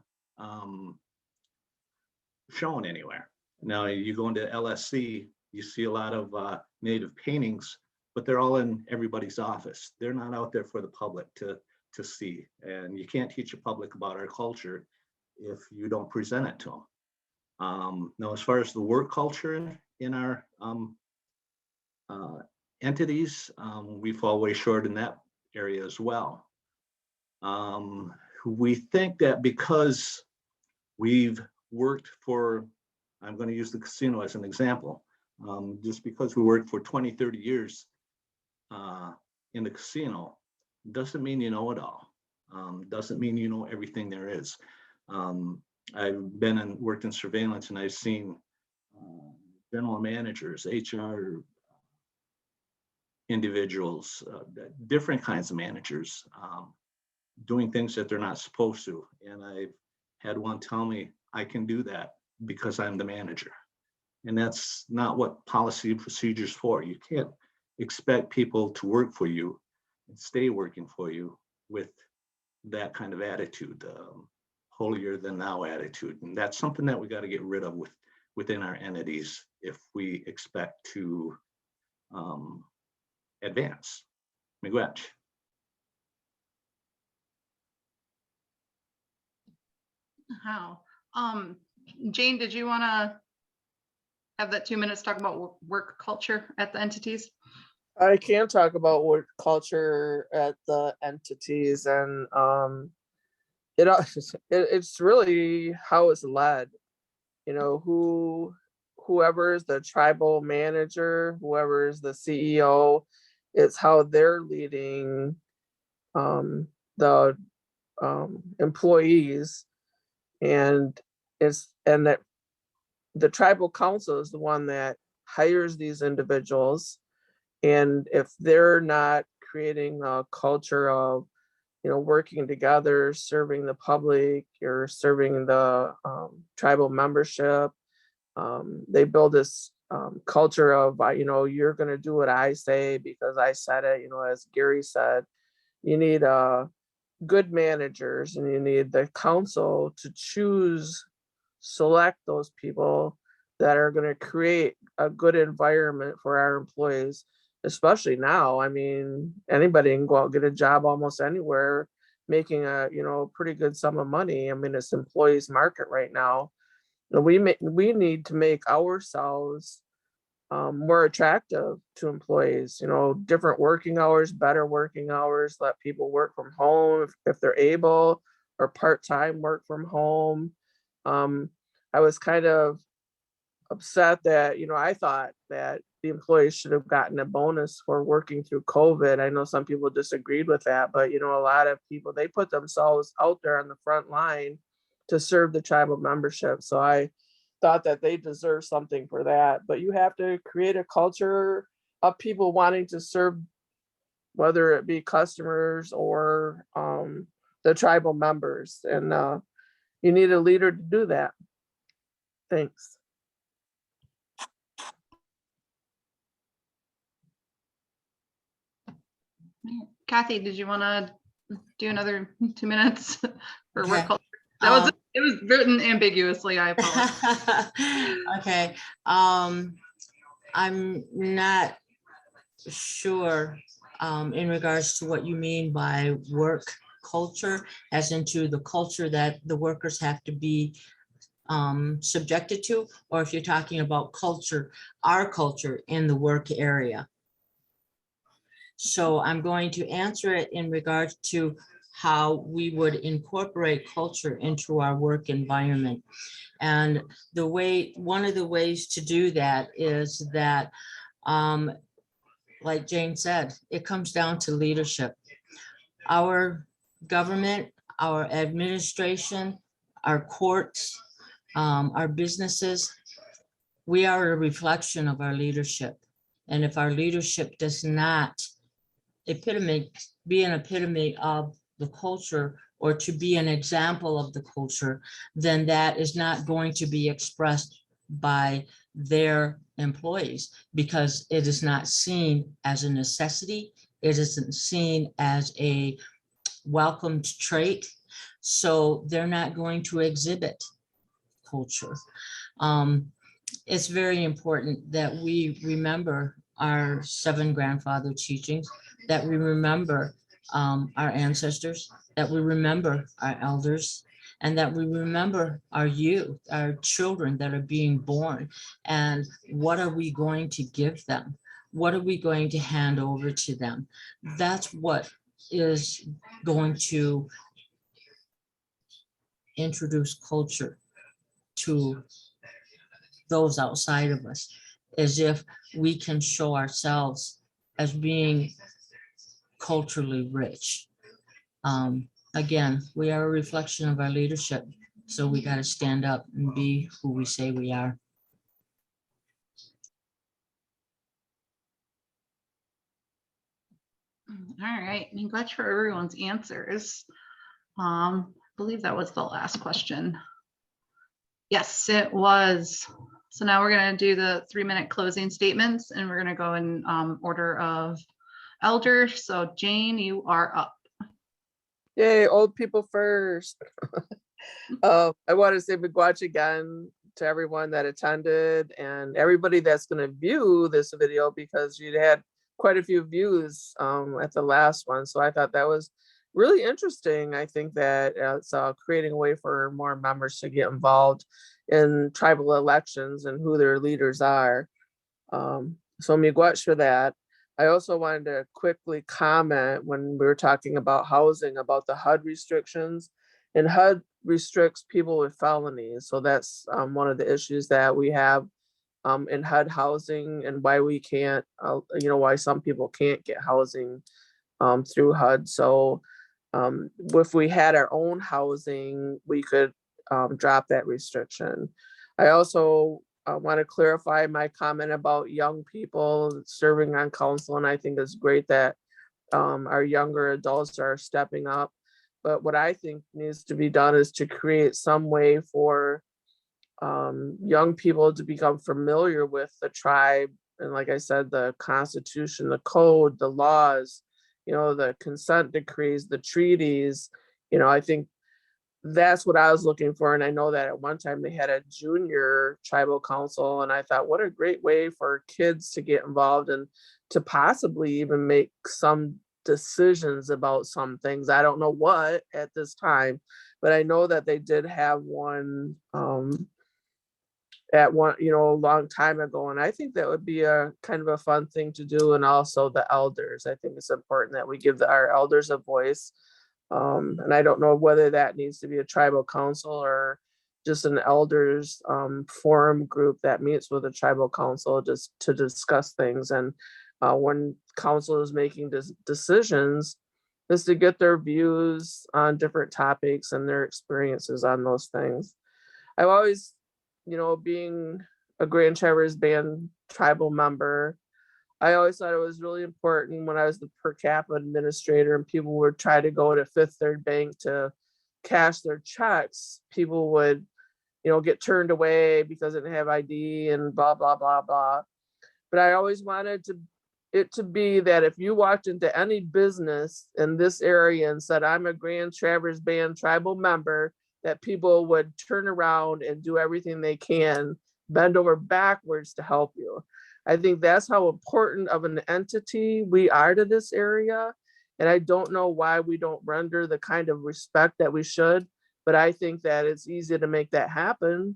shown anywhere. Now you go into LSC, you see a lot of native paintings, but they're all in everybody's office. They're not out there for the public to see, and you can't teach the public about our culture if you don't present it to them. Now, as far as the work culture in our entities, we fall way short in that area as well. We think that because we've worked for, I'm going to use the casino as an example, just because we worked for 20, 30 years in the casino, doesn't mean you know it all. Doesn't mean you know everything there is. I've been and worked in surveillance, and I've seen general managers, HR individuals, different kinds of managers doing things that they're not supposed to. And I've had one tell me, I can do that because I'm the manager. And that's not what policy and procedures for. You can't expect people to work for you and stay working for you with that kind of attitude, holier than thou attitude. And that's something that we got to get rid of within our entities if we expect to advance. Miigwech. How? Jane, did you want to have that 2 minutes to talk about work culture at the entities? I can talk about work culture at the entities, and it's really how it's led. You know, whoever is the tribal manager, whoever is the CEO, it's how they're leading the employees, and that the tribal council is the one that hires these individuals. And if they're not creating a culture of, working together, serving the public or serving the tribal membership, they build this culture of, you're going to do what I say because I said it. As Gary said, you need good managers, and you need the council to select those people that are going to create a good environment for our employees, especially now. I mean, anybody can go out and get a job almost anywhere, making a pretty good sum of money. I mean, it's employees market right now. And we need to make ourselves more attractive to employees, different working hours, better working hours, let people work from home if they're able, or part-time work from home. I was kind of upset that, I thought that the employees should have gotten a bonus for working through COVID. I know some people disagreed with that, but, a lot of people, they put themselves out there on the front line to serve the tribal membership. So I thought that they deserve something for that. But you have to create a culture of people wanting to serve, whether it be customers or the tribal members. And you need a leader to do that. Thanks. Kathy, did you want to do another 2 minutes for Okay. work culture? It was written ambiguously. I apologize. Okay. I'm not sure in regards to what you mean by work culture, as into the culture that the workers have to be subjected to, or if you're talking about culture, our culture in the work area. So I'm going to answer it in regards to how we would incorporate culture into our work environment. And one of the ways to do that is that, like Jane said, it comes down to leadership. Our government, our administration, our courts, our businesses, we are a reflection of our leadership. And if our leadership does not be an epitome of the culture, or to be an example of the culture, then that is not going to be expressed by their employees, because it is not seen as a necessity. It isn't seen as a welcomed trait. So they're not going to exhibit culture. It's very important that we remember our 7 grandfather teachings, that we remember our ancestors, that we remember our elders, and that we remember our youth, our children that are being born. And what are we going to give them? What are we going to hand over to them? That's what is going to introduce culture to those outside of us, as if we can show ourselves as being culturally rich. Again, we are a reflection of our leadership. So we got to stand up and be who we say we are. All right, thank you much for everyone's answers. I believe that was the last question. Yes, it was. So now we're gonna do the 3-minute closing statements, and we're gonna go in order of elder. So Jane, you are up. Yay, old people first. I want to say miigwech again to everyone that attended and everybody that's going to view this video, because you had quite a few views at the last one. So I thought that was really interesting. I think that it's creating a way for more members to get involved in tribal elections and who their leaders are. So miigwech for that. I also wanted to quickly comment when we were talking about housing, about the HUD restrictions. And HUD restricts people with felonies. So that's one of the issues that we have in HUD housing, and why we can't, why some people can't get housing through HUD. So if we had our own housing, we could drop that restriction. I also want to clarify my comment about young people serving on council, and I think it's great that our younger adults are stepping up. But what I think needs to be done is to create some way for young people to become familiar with the tribe. And like I said, the Constitution, the code, the laws, the consent decrees, the treaties. I think that's what I was looking for. And I know that at one time they had a junior tribal council, and I thought, what a great way for kids to get involved and to possibly even make some decisions about some things. I don't know what at this time, but I know that they did have one at one, a long time ago. And I think that would be a kind of a fun thing to do. And also the elders. I think it's important that we give our elders a voice. And I don't know whether that needs to be a tribal council or just an elders forum group that meets with a tribal council just to discuss things. And when council is making decisions, is to get their views on different topics and their experiences on those things. I've always, being a Grand Traverse Band tribal member, I always thought it was really important when I was the per capita administrator and people would try to go to Fifth Third Bank to cash their checks. People would, get turned away because they didn't have ID and blah, blah, blah, blah. But I always wanted it to be that if you walked into any business in this area and said, I'm a Grand Traverse Band tribal member, that people would turn around and do everything they can, bend over backwards to help you. I think that's how important of an entity we are to this area. And I don't know why we don't render the kind of respect that we should, but I think that it's easy to make that happen.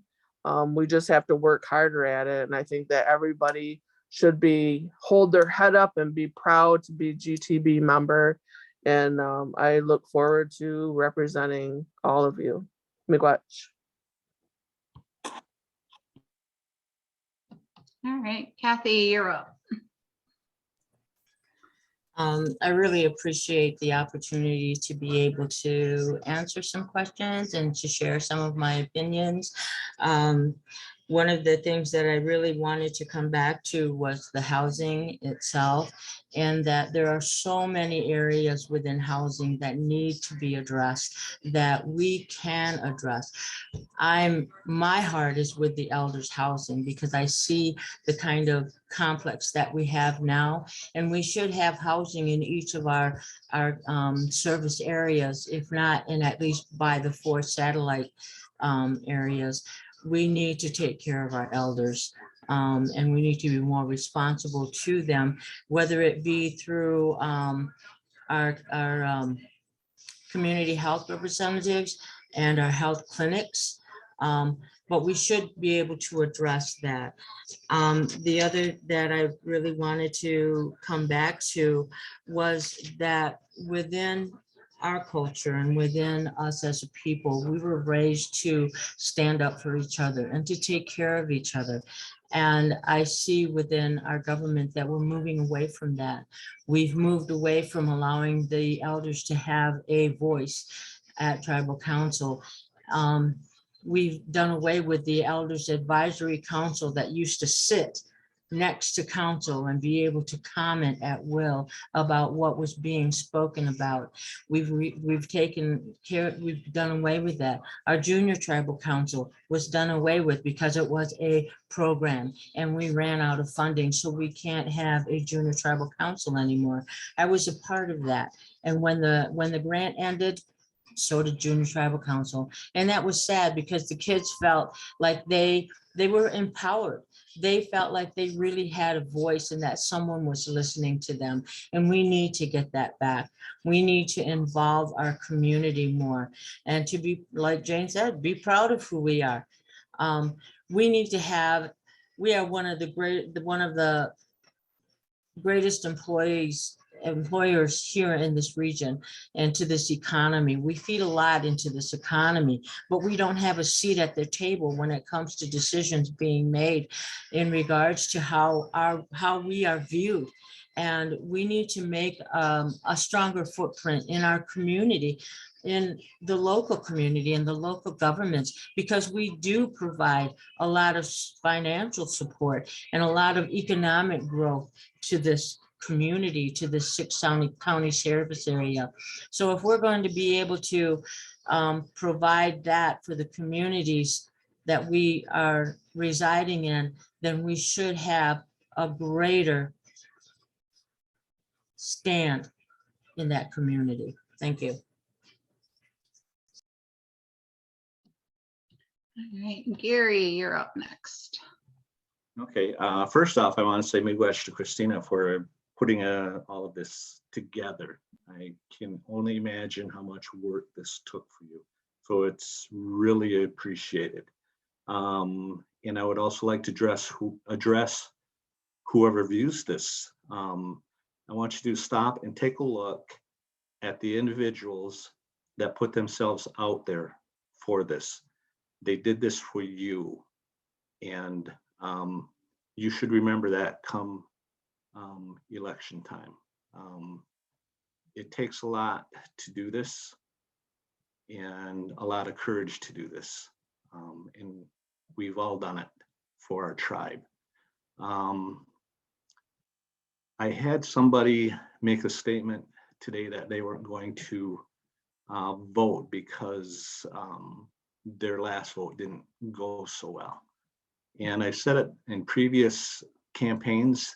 We just have to work harder at it. And I think that everybody should hold their head up and be proud to be GTB member. And I look forward to representing all of you. Miigwech. All right, Kathy, you're up. I really appreciate the opportunity to be able to answer some questions and to share some of my opinions. One of the things that I really wanted to come back to was the housing itself, and that there are so many areas within housing that need to be addressed that we can address. My heart is with the elders housing because I see the kind of complex that we have now, and we should have housing in each of our service areas, if not in at least by the 4 satellite areas. We need to take care of our elders, and we need to be more responsible to them, whether it be through our community health representatives and our health clinics. But we should be able to address that. The other that I really wanted to come back to was that within our culture and within us as a people, we were raised to stand up for each other and to take care of each other. And I see within our government that we're moving away from that. We've moved away from allowing the elders to have a voice at tribal council. we've done away with the Elders Advisory Council that used to sit next to council and be able to comment at will about what was being spoken about. We've taken care, we've done away with that. Our junior tribal council was done away with because it was a program and we ran out of funding, so we can't have a junior tribal council anymore. I was a part of that. And when the grant ended, so did junior tribal council. And that was sad because the kids felt like they were empowered. They felt like they really had a voice and that someone was listening to them. And we need to get that back. We need to involve our community more and to be, like Jane said, be proud of who we are. We need to have, we are one of the greatest employers here in this region and to this economy. We feed a lot into this economy, but we don't have a seat at the table when it comes to decisions being made in regards to how we are viewed. And we need to make a stronger footprint in our community, in the local community and the local governments, because we do provide a lot of financial support and a lot of economic growth to this community, to the 6 county service area. So if we're going to be able to provide that for the communities that we are residing in, then we should have a greater stand in that community. Thank you. All right, Gary, you're up next. Okay, first off, I want to say miigwech to Christina for putting all of this together. I can only imagine how much work this took for you. So it's really appreciated. And I would also like to address whoever views this. I want you to stop and take a look at the individuals that put themselves out there for this. They did this for you. And you should remember that come election time. It takes a lot to do this and a lot of courage to do this. And we've all done it for our tribe. I had somebody make a statement today that they weren't going to vote because their last vote didn't go so well. And I said it in previous campaigns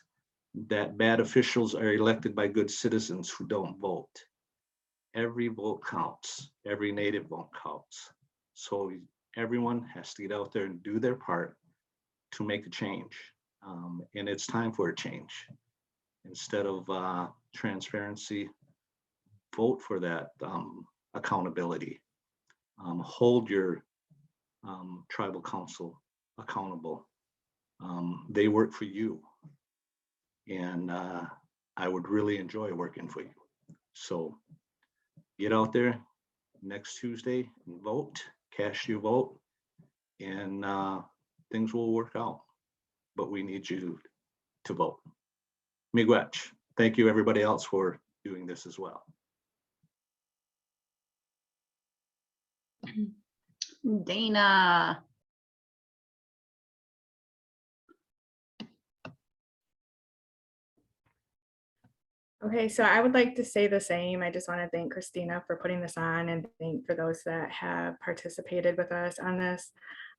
that bad officials are elected by good citizens who don't vote. Every vote counts, every native vote counts. So everyone has to get out there and do their part to make a change. And it's time for a change. Instead of transparency, vote for that accountability. Hold your tribal council accountable. They work for you. And I would really enjoy working for you. So get out there next Tuesday and vote, cast your vote, and things will work out. But we need you to vote. Miigwech. Thank you everybody else for doing this as well. Dana. Okay, so I would like to say the same. I just want to thank Christina for putting this on and thank for those that have participated with us on this.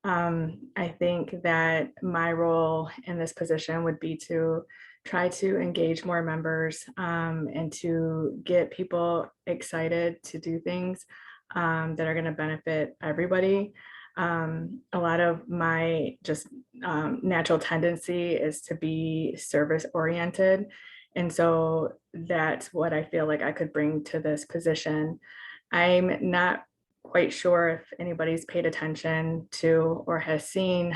I think that my role in this position would be to try to engage more members and to get people excited to do things that are going to benefit everybody. A lot of my just natural tendency is to be service oriented. And so that's what I feel like I could bring to this position. I'm not quite sure if anybody's paid attention to or has seen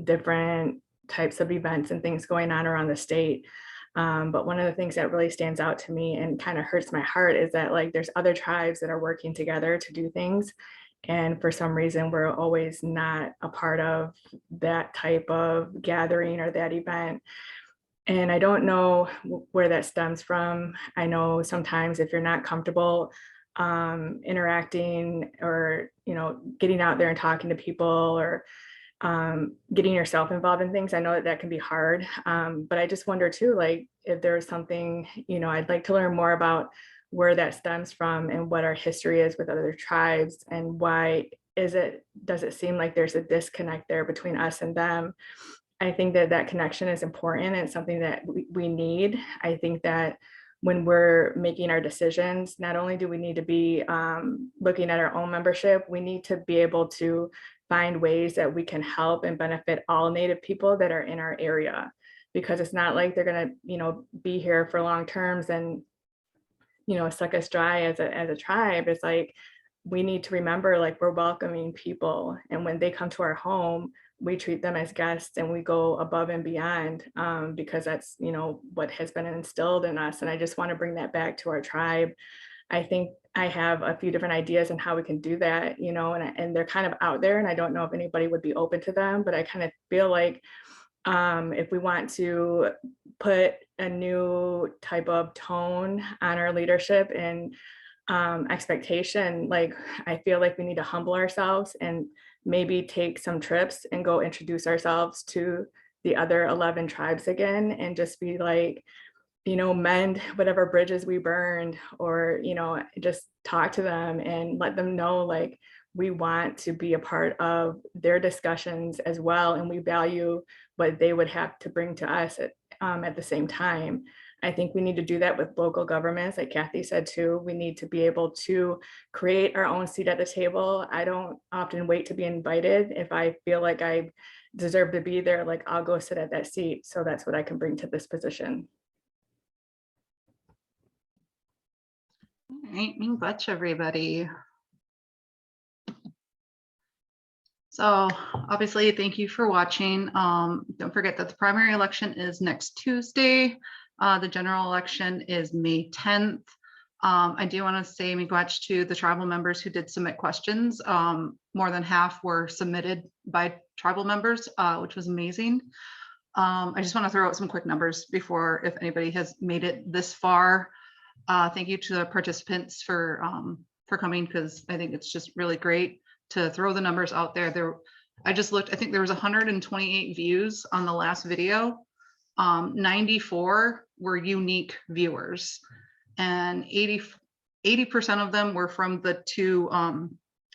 different types of events and things going on around the state. But one of the things that really stands out to me and kind of hurts my heart is that like there's other tribes that are working together to do things. And for some reason, we're always not a part of that type of gathering or that event. And I don't know where that stems from. I know sometimes if you're not comfortable interacting or, getting out there and talking to people or getting yourself involved in things. I know that that can be hard, but I just wonder too, like if there's something, I'd like to learn more about where that stems from and what our history is with other tribes and why does it seem like there's a disconnect there between us and them. I think that that connection is important and something that we need. I think that when we're making our decisions, not only do we need to be looking at our own membership, we need to be able to find ways that we can help and benefit all Native people that are in our area, because it's not like they're going to, be here for long terms and, suck us dry as a tribe. It's like, we need to remember, like, we're welcoming people. And when they come to our home, we treat them as guests and we go above and beyond, because that's, what has been instilled in us. And I just want to bring that back to our tribe. I think I have a few different ideas on how we can do that, and they're kind of out there and I don't know if anybody would be open to them, but I kind of feel like if we want to put a new type of tone on our leadership and expectation, like I feel like we need to humble ourselves and maybe take some trips and go introduce ourselves to the other 11 tribes again and just be like, mend whatever bridges we burned, or, just talk to them and let them know, like, we want to be a part of their discussions as well. And we value what they would have to bring to us at the same time. I think we need to do that with local governments, like Kathy said too. We need to be able to create our own seat at the table. I don't often wait to be invited. If I feel like I deserve to be there, like I'll go sit at that seat. So that's what I can bring to this position. All right, much everybody. So obviously, thank you for watching. Don't forget that the primary election is next Tuesday. The general election is May 10th. I do want to say miigwech to the tribal members who did submit questions. More than half were submitted by tribal members, which was amazing. I just want to throw out some quick numbers before, if anybody has made it this far. Thank you to the participants for coming, because I think it's just really great to throw the numbers out there. I just looked, I think there was 128 views on the last video. 94 were unique viewers, and 80% of them were from the two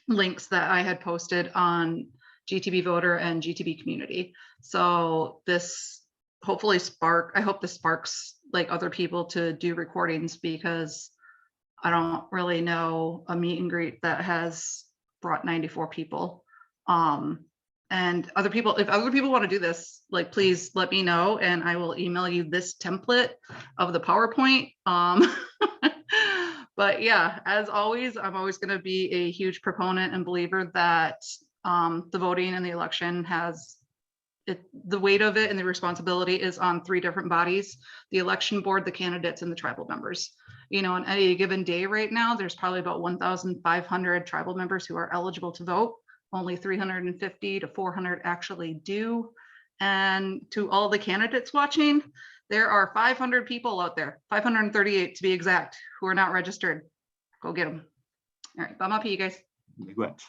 links that I had posted on GTB Voter and GTB Community. So this hopefully I hope this sparks like other people to do recordings, because I don't really know a meet and greet that has brought 94 people. And other people, if other people want to do this, like, please let me know and I will email you this template of the PowerPoint. But yeah, as always, I'm always going to be a huge proponent and believer that the voting in the election has the weight of it, and the responsibility is on three different bodies: the election board, the candidates, and the tribal members. On any given day right now, there's probably about 1,500 tribal members who are eligible to vote. Only 350 to 400 actually do. And to all the candidates watching, there are 500 people out there, 538 to be exact, who are not registered. Go get them. All right, bye, you guys. Miigwech.